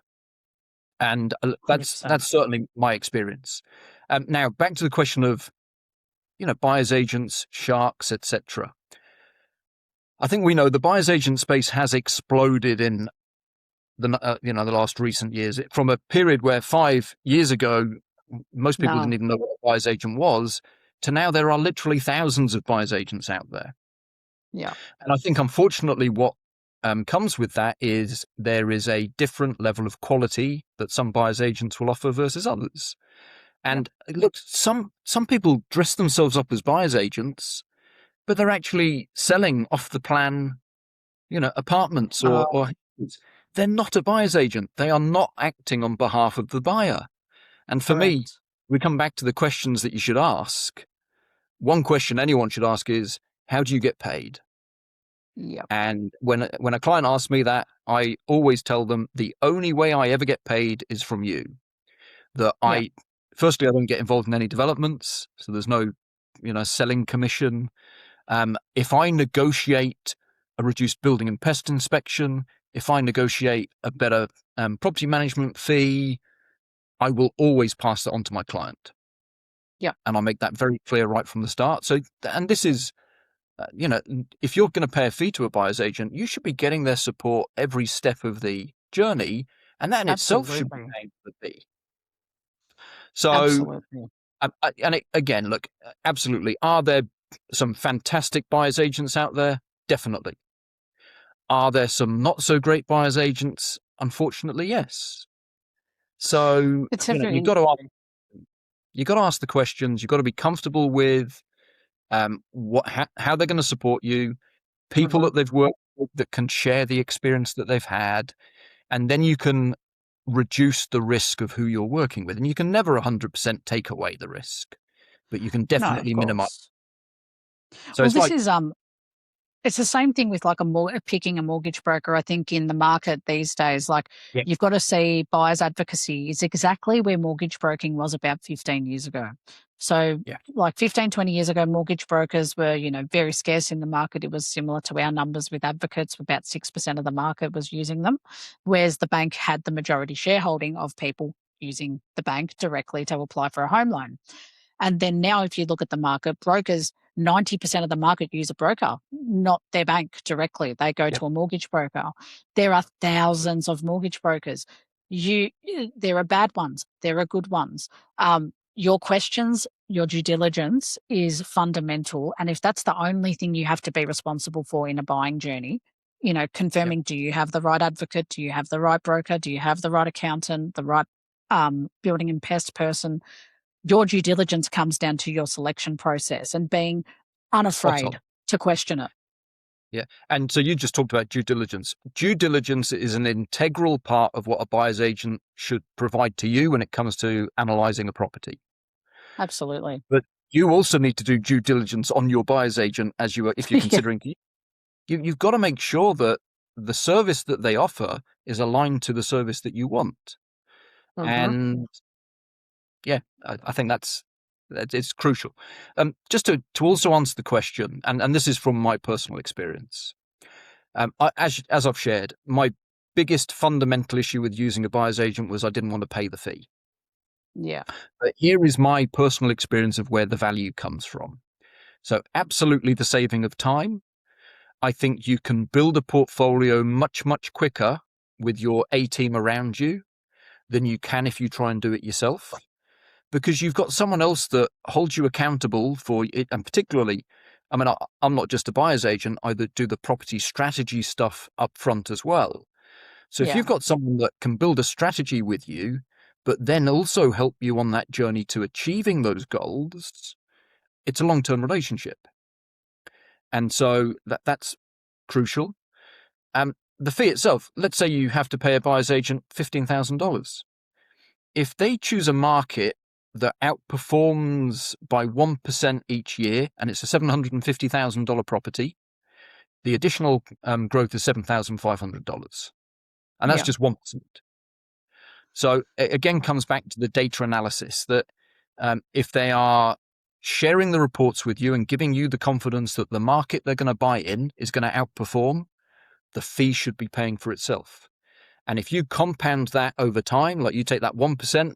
And that's certainly my experience. Now, back to the question of, buyer's agents, sharks, etc. I think we know the buyer's agent space has exploded in the last recent years, from a period where 5 years ago most people didn't even know what a buyer's agent was, to now there are literally thousands of buyer's agents out there. Yeah. And I think, unfortunately, what comes with that is there is a different level of quality that some buyer's agents will offer versus others. And look, some people dress themselves up as buyer's agents, but they're actually selling off the plan, apartments or they're not a buyer's agent. They are not acting on behalf of the buyer. And for me, we come back to the questions that you should ask. One question anyone should ask is, how do you get paid? Yep. And when a client asks me that, I always tell them the only way I ever get paid is from you. Firstly, I don't get involved in any developments, so there's no, selling commission. If I negotiate a reduced building and pest inspection, if I negotiate a better property management fee, I will always pass that on to my client. Yeah. And I'll make that very clear right from the start. So, and this is, if you're going to pay a fee to a buyer's agent, you should be getting their support every step of the journey. And that in itself should be Absolutely. paying for the fee. So, Absolutely. again, look, absolutely. Are there some fantastic buyer's agents out there? Definitely. Are there some not so great buyer's agents? Unfortunately, yes. So, It's you've got to ask the questions. You've got to be comfortable with how they're going to support you, people that they've worked with that can share the experience that they've had, and then you can reduce the risk of who you're working with. And you can never 100% take away the risk, but you can No, of definitely minimize. course. So Well, it's this like, is it's the same thing with like picking a mortgage broker. I think in the market these days, like yeah, you've got to see buyer's advocacy is exactly where mortgage broking was about 15 years ago. So yeah, like 15, 20 years ago, mortgage brokers were, very scarce in the market. It was similar to our numbers with advocates. About 6% of the market was using them, whereas the bank had the majority shareholding of people using the bank directly to apply for a home loan. And then now, if you look at the market, brokers, 90% of the market use a broker, not their bank directly. They go yeah, to a mortgage broker. There are thousands of mortgage brokers. There are bad ones. There are good ones. Your questions, your due diligence is fundamental. And if that's the only thing you have to be responsible for in a buying journey, yeah. confirming, do you have the right advocate? Do you have the right broker? Do you have the right accountant, the right building and pest person? Your due diligence comes down to your selection process and being Spot unafraid on. to question it. Yeah. And so you just talked about due diligence. Due diligence is an integral part of what a buyer's agent should provide to you when it comes to analyzing a property. Absolutely. But you also need to do due diligence on your buyer's agent if you're Yeah. considering. You've got to make sure that the service that they offer is aligned to the service that you want. And yeah, I think it's crucial. Just to also answer the question, and this is from my personal experience. As I've shared, my biggest fundamental issue with using a buyer's agent was I didn't want to pay the fee. Yeah. But here is my personal experience of where the value comes from. So absolutely the saving of time. I think you can build a portfolio much, much quicker with your A team around you than you can if you try and do it yourself, because you've got someone else that holds you accountable for it. And particularly, I'm not just a buyer's agent, I do the property strategy stuff up front as well. So if Yeah. you've got someone that can build a strategy with you, but then also help you on that journey to achieving those goals, it's a long-term relationship. And so that's crucial. The fee itself, let's say you have to pay a buyer's agent $15,000. If they choose a market that outperforms by 1% each year, and it's a $750,000 property, the additional growth is $7,500. And that's Yeah. just 1%. So it again comes back to the data analysis that if they are sharing the reports with you and giving you the confidence that the market they're going to buy in is going to outperform, the fee should be paying for itself. And if you compound that over time, like you take that 1%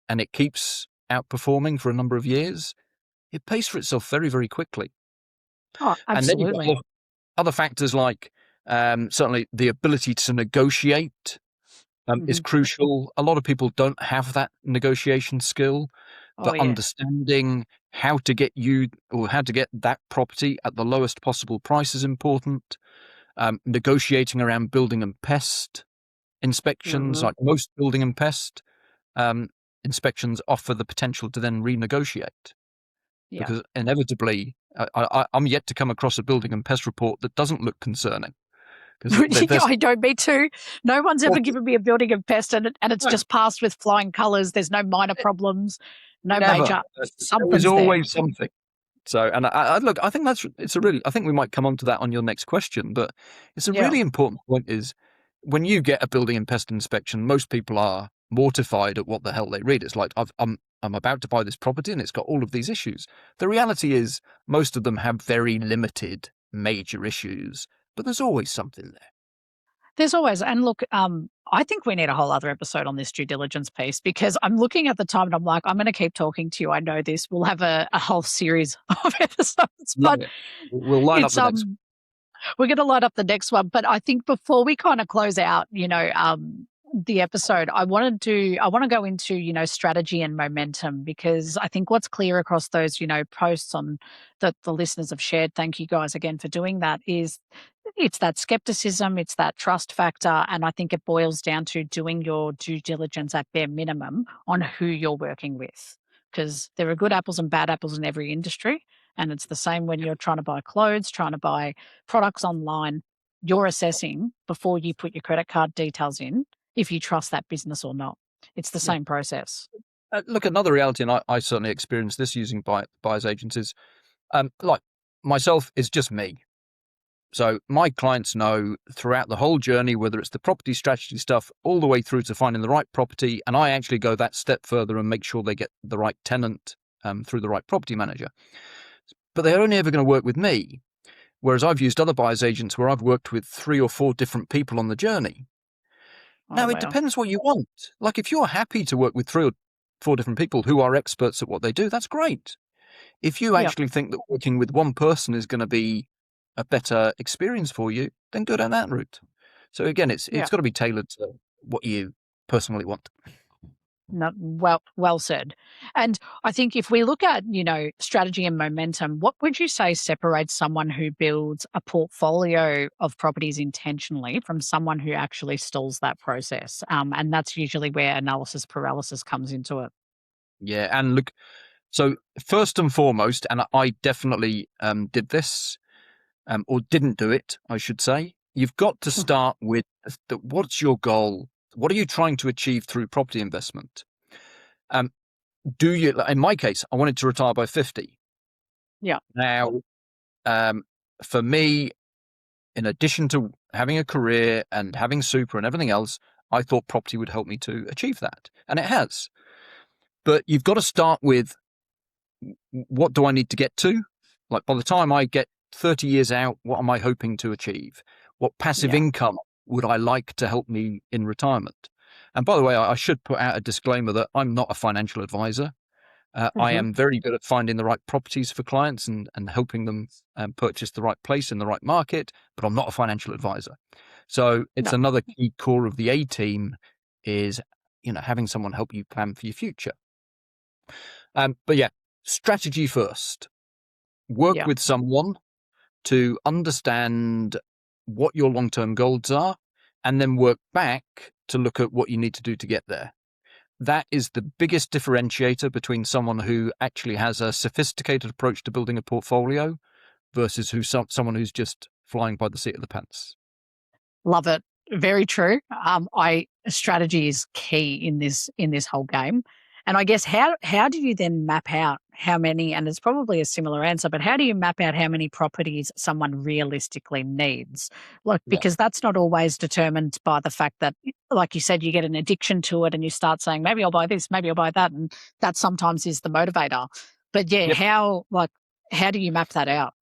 and it keeps outperforming for a number of years, it pays for itself very, very quickly. Oh, And then you've got absolutely. other factors like certainly the ability to negotiate is crucial. A lot of people don't have that negotiation skill, Oh, but yeah. understanding how to get that property at the lowest possible price is important. Negotiating around building and pest inspections, like most building and pest inspections offer the potential to then renegotiate, Yeah. because inevitably I'm yet to come across a building and pest report that doesn't look concerning. I don't, me too. No one's ever given me a building of pest and it's just passed with flying colours. There's no minor problems, no Never. major. There is Something's there. always something. So, and look, I think I think we might come on to that on your next question, but it's a Yeah. really important point is when you get a building and pest inspection, most people are mortified at what the hell they read. It's like, I'm about to buy this property and it's got all of these issues. The reality is most of them have very limited major issues, but there's always something there. There's always, and look, I think we need a whole other episode on this due diligence piece, because I'm looking at the time and I'm like, I'm going to keep talking to you. I know this. We'll have a whole series of episodes, Love but it. We'll line up it's the next. we're going to line up the next one. But I think before we kind of close out, the episode, I want to go into, strategy and momentum, because I think what's clear across those, posts on that the listeners have shared, thank you guys again for doing that, is it's that skepticism, it's that trust factor. And I think it boils down to doing your due diligence at bare minimum on who you're working with, because there are good apples and bad apples in every industry. And it's the same when you're trying to buy clothes, trying to buy products online. You're assessing before you put your credit card details in if you trust that business or not. It's the same process. Look, another reality, and I certainly experienced this using buyer's agents, is like myself is just me. So my clients know throughout the whole journey, whether it's the property strategy stuff all the way through to finding the right property, and I actually go that step further and make sure they get the right tenant through the right property manager. But they're only ever going to work with me. Whereas I've used other buyer's agents where I've worked with 3 or 4 different people on the journey. Now, it depends what you want. Like, if you're happy to work with 3 or 4 different people who are experts at what they do, that's great. If you actually think that working with one person is going to be a better experience for you, then go down that route. So again, it's got to be tailored to what you personally want. No, well said. And I think if we look at, strategy and momentum, what would you say separates someone who builds a portfolio of properties intentionally from someone who actually stalls that process? And that's usually where analysis paralysis comes into it. Yeah, and look, so first and foremost, and I definitely did this, or didn't do it, I should say, you've got to start with what's your goal? What are you trying to achieve through property investment? Do you, in my case, I wanted to retire by 50. Yeah. Now, for me, in addition to having a career and having super and everything else, I thought property would help me to achieve that. And it has. But you've got to start with, what do I need to get to? Like, by the time I get 30 years out, what am I hoping to achieve? What passive income would I like to help me in retirement? And by the way, I should put out a disclaimer that I'm not a financial advisor. I am very good at finding the right properties for clients and helping them purchase the right place in the right market, but I'm not a financial advisor. So it's another key core of the A team is, having someone help you plan for your future. But yeah, strategy first. Work with someone to understand what your long-term goals are, and then work back to look at what you need to do to get there. That is the biggest differentiator between someone who actually has a sophisticated approach to building a portfolio versus someone who's just flying by the seat of the pants. Love it. Very true. Strategy is key in this whole game. And I guess how do you then map out how many, and it's probably a similar answer, but how do you map out how many properties someone realistically needs? Because that's not always determined by the fact that, like you said, you get an addiction to it and you start saying, maybe I'll buy this, maybe I'll buy that. And that sometimes is the motivator. But how do you map that out?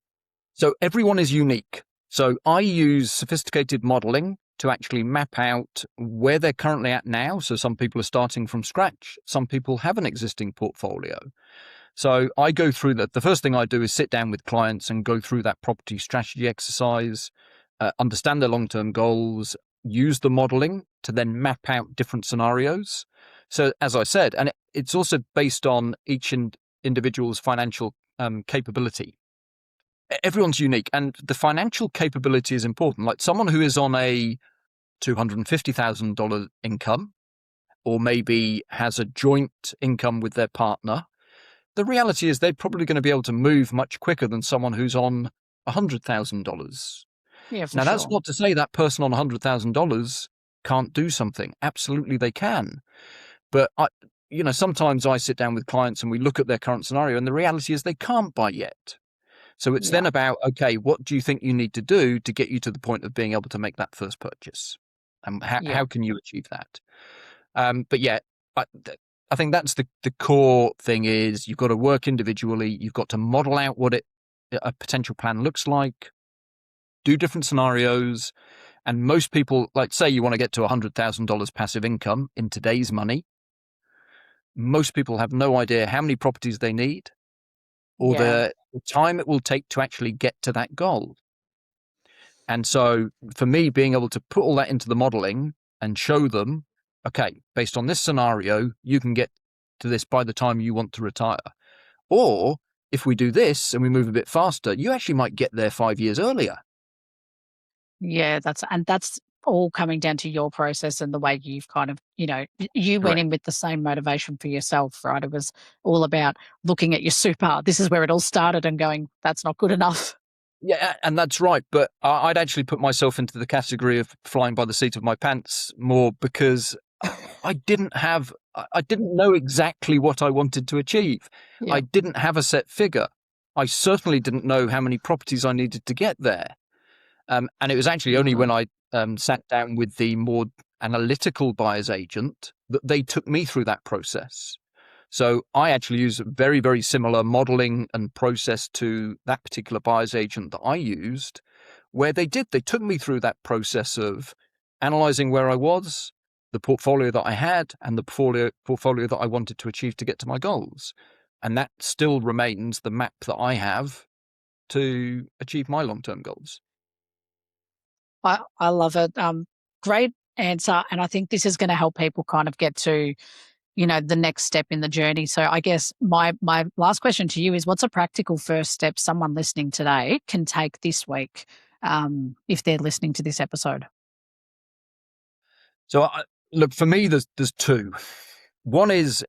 So everyone is unique. So I use sophisticated modeling to actually map out where they're currently at now. So some people are starting from scratch. Some people have an existing portfolio. So I go through that. The first thing I do is sit down with clients and go through that property strategy exercise, understand their long-term goals, use the modeling to then map out different scenarios. So as I said, and it's also based on each individual's financial capability. Everyone's unique, and the financial capability is important. Like someone who is on a $250,000 income, or maybe has a joint income with their partner, the reality is they're probably going to be able to move much quicker than someone who's on $100,000. Yeah, for now, sure. That's not to say that person on $100,000 can't do something. Absolutely, they can. But sometimes I sit down with clients and we look at their current scenario, and the reality is they can't buy yet. So it's then about, okay, what do you think you need to do to get you to the point of being able to make that first purchase? And how can you achieve that? But yeah, I think that's the core thing is you've got to work individually. You've got to model out what a potential plan looks like, do different scenarios, And most people, like say you want to get to $100,000 passive income in today's money, most people have no idea how many properties they need or the time it will take to actually get to that goal. And so for me, being able to put all that into the modeling and show them, okay, based on this scenario, you can get to this by the time you want to retire. Or if we do this and we move a bit faster, you actually might get there 5 years earlier. Yeah, that's all coming down to your process and the way you've kind of, you went in with the same motivation for yourself, right? It was all about looking at your super. This is where it all started and going, that's not good enough. Yeah, and that's right. But I'd actually put myself into the category of flying by the seat of my pants more because I didn't know exactly what I wanted to achieve. Yeah. I didn't have a set figure. I certainly didn't know how many properties I needed to get there. And it was actually only when I sat down with the more analytical buyer's agent that they took me through that process. So I actually use a very, very similar modeling and process to that particular buyer's agent that I used, where they took me through that process of analyzing where I was, the portfolio that I had, and the portfolio that I wanted to achieve to get to my goals. And that still remains the map that I have to achieve my long-term goals. I love it. Great answer. And I think this is going to help people kind of get to, the next step in the journey. So I guess my last question to you is, what's a practical first step someone listening today can take this week if they're listening to this episode? So look, for me, there's two. One is,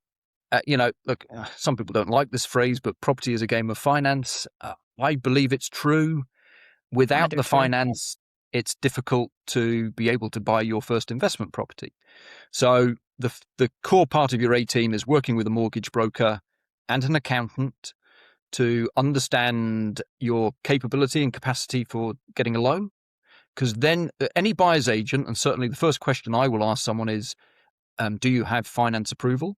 some people don't like this phrase, but property is a game of finance. I believe it's true. Without the finance, it's difficult to be able to buy your first investment property. So the core part of your A team is working with a mortgage broker and an accountant to understand your capability and capacity for getting a loan. Because then any buyer's agent, and certainly the first question I will ask someone is, do you have finance approval?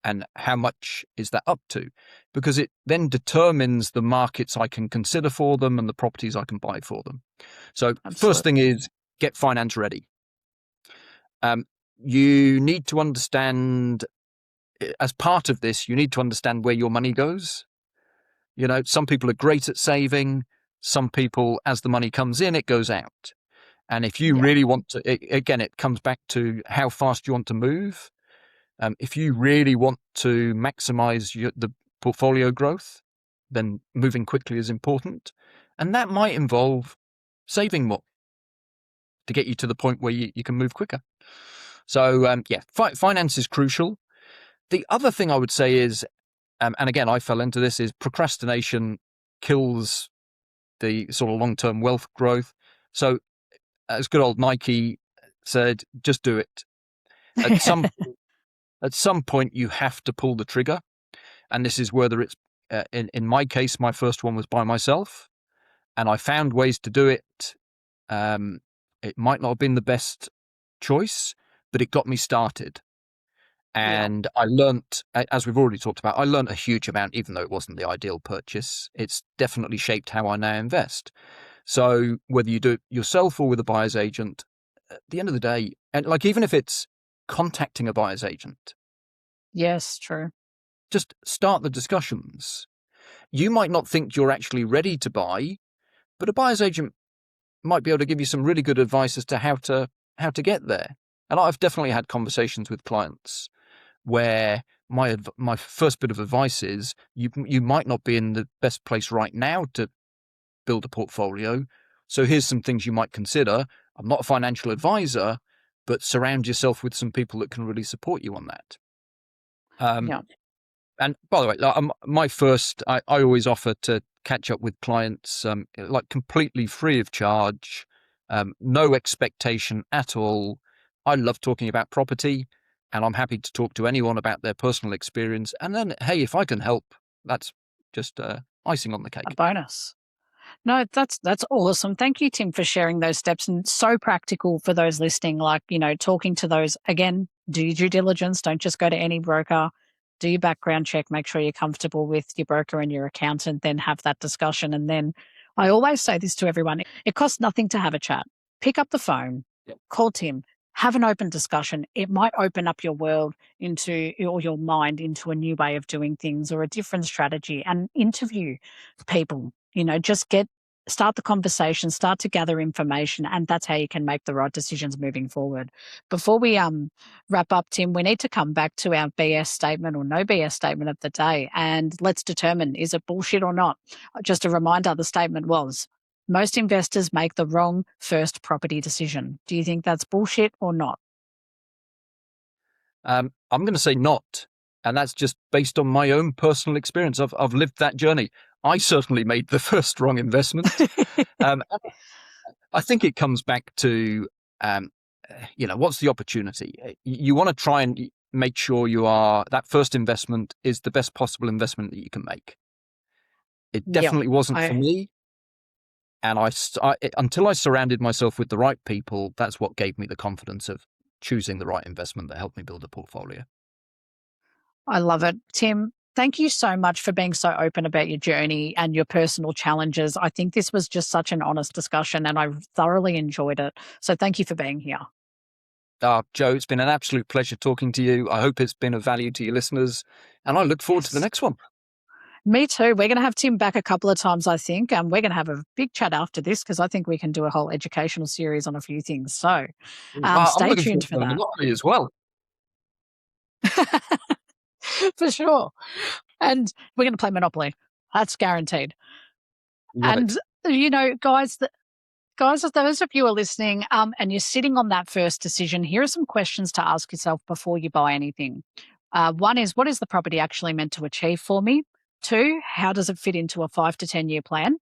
And how much is that up to? Because it then determines the markets I can consider for them and the properties I can buy for them. So first thing is get finance ready. You need to understand, as part of this, you need to understand where your money goes. Some people are great at saving. Some people, as the money comes in, it goes out. And if you really want to, again, it comes back to how fast you want to move. If you really want to maximize the portfolio growth, then moving quickly is important. And that might involve saving more to get you to the point where you can move quicker. So, finance is crucial. The other thing I would say is, and again, I fell into this, is procrastination kills the sort of long-term wealth growth. So, as good old Nike said, just do it. At some point, you have to pull the trigger. And this is whether it's, in my case, my first one was by myself. And I found ways to do it. It might not have been the best choice, but it got me started. And I learnt, as we've already talked about, I learnt a huge amount, even though it wasn't the ideal purchase. It's definitely shaped how I now invest. So whether you do it yourself or with a buyer's agent, at the end of the day, and like even if it's contacting a buyer's agent. Yes, true. Just start the discussions. You might not think you're actually ready to buy, but a buyer's agent might be able to give you some really good advice as to how to get there. And I've definitely had conversations with clients where my first bit of advice is you might not be in the best place right now to build a portfolio. So here's some things you might consider. I'm not a financial advisor, but surround yourself with some people that can really support you on that. And by the way, I always offer to catch up with clients, like completely free of charge, no expectation at all. I love talking about property, and I'm happy to talk to anyone about their personal experience. And then, hey, if I can help, that's just icing on the cake. A bonus. No, that's awesome. Thank you, Tim, for sharing those steps, and so practical for those listening. Like, talking to those, again, do your due diligence. Don't just go to any broker. Do your background check. Make sure you're comfortable with your broker and your accountant. Then have that discussion. And then I always say this to everyone: it costs nothing to have a chat. pick up the phone, call Tim, have an open discussion. It might open up your world or your mind into a new way of doing things or a different strategy, and interview people. Just start the conversation, start to gather information, and that's how you can make the right decisions moving forward. Before we wrap up, Tim, we need to come back to our BS statement or no BS statement of the day, and let's determine, is it bullshit or not? Just a reminder, the statement was, most investors make the wrong first property decision. Do you think that's bullshit or not? I'm going to say not. And that's just based on my own personal experience. I've lived that journey. I certainly made the first wrong investment. I think it comes back to, what's the opportunity? You want to try and make sure that first investment is the best possible investment that you can make. It definitely wasn't for me. And until I surrounded myself with the right people, that's what gave me the confidence of choosing the right investment that helped me build a portfolio. I love it. Tim, thank you so much for being so open about your journey and your personal challenges. I think this was just such an honest discussion and I thoroughly enjoyed it. So thank you for being here. Joe, it's been an absolute pleasure talking to you. I hope it's been of value to your listeners, and I look forward to the next one. Me too. We're going to have Tim back a couple of times, I think, and we're going to have a big chat after this because I think we can do a whole educational series on a few things. So stay tuned for that. As well. For sure. And we're going to play Monopoly. That's guaranteed. Guys, if those of you are listening and you're sitting on that first decision, here are some questions to ask yourself before you buy anything. One is, what is the property actually meant to achieve for me? 2, how does it fit into a 5 to 10 year plan?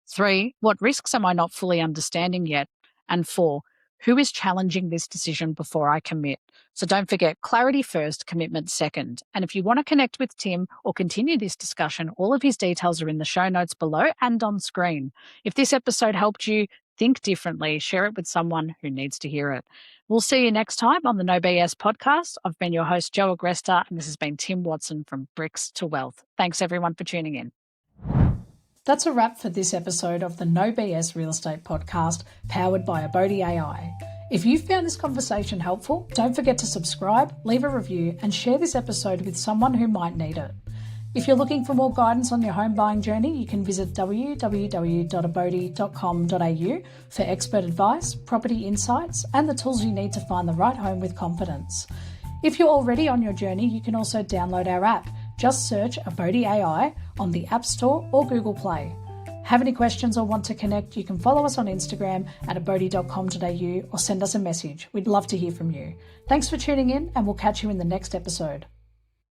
3, what risks am I not fully understanding yet? And 4, who is challenging this decision before I commit? So don't forget, clarity first, commitment second. And if you want to connect with Tim or continue this discussion, all of his details are in the show notes below and on screen. If this episode helped you think differently, share it with someone who needs to hear it. We'll see you next time on the No BS podcast. I've been your host, Joe Agresta, and this has been Tim Watson from Bricks to Wealth. Thanks everyone for tuning in. That's a wrap for this episode of the No BS Real Estate Podcast, powered by Abodi AI. If you found this conversation helpful, don't forget to subscribe, leave a review, and share this episode with someone who might need it. If you're looking for more guidance on your home buying journey, you can visit www.abodi.com.au for expert advice, property insights, and the tools you need to find the right home with confidence. If you're already on your journey, you can also download our app. Just search Abodi AI on the App Store or Google Play. Have any questions or want to connect, you can follow us on Instagram at abodi.com.au or send us a message. We'd love to hear from you. Thanks for tuning in, and we'll catch you in the next episode.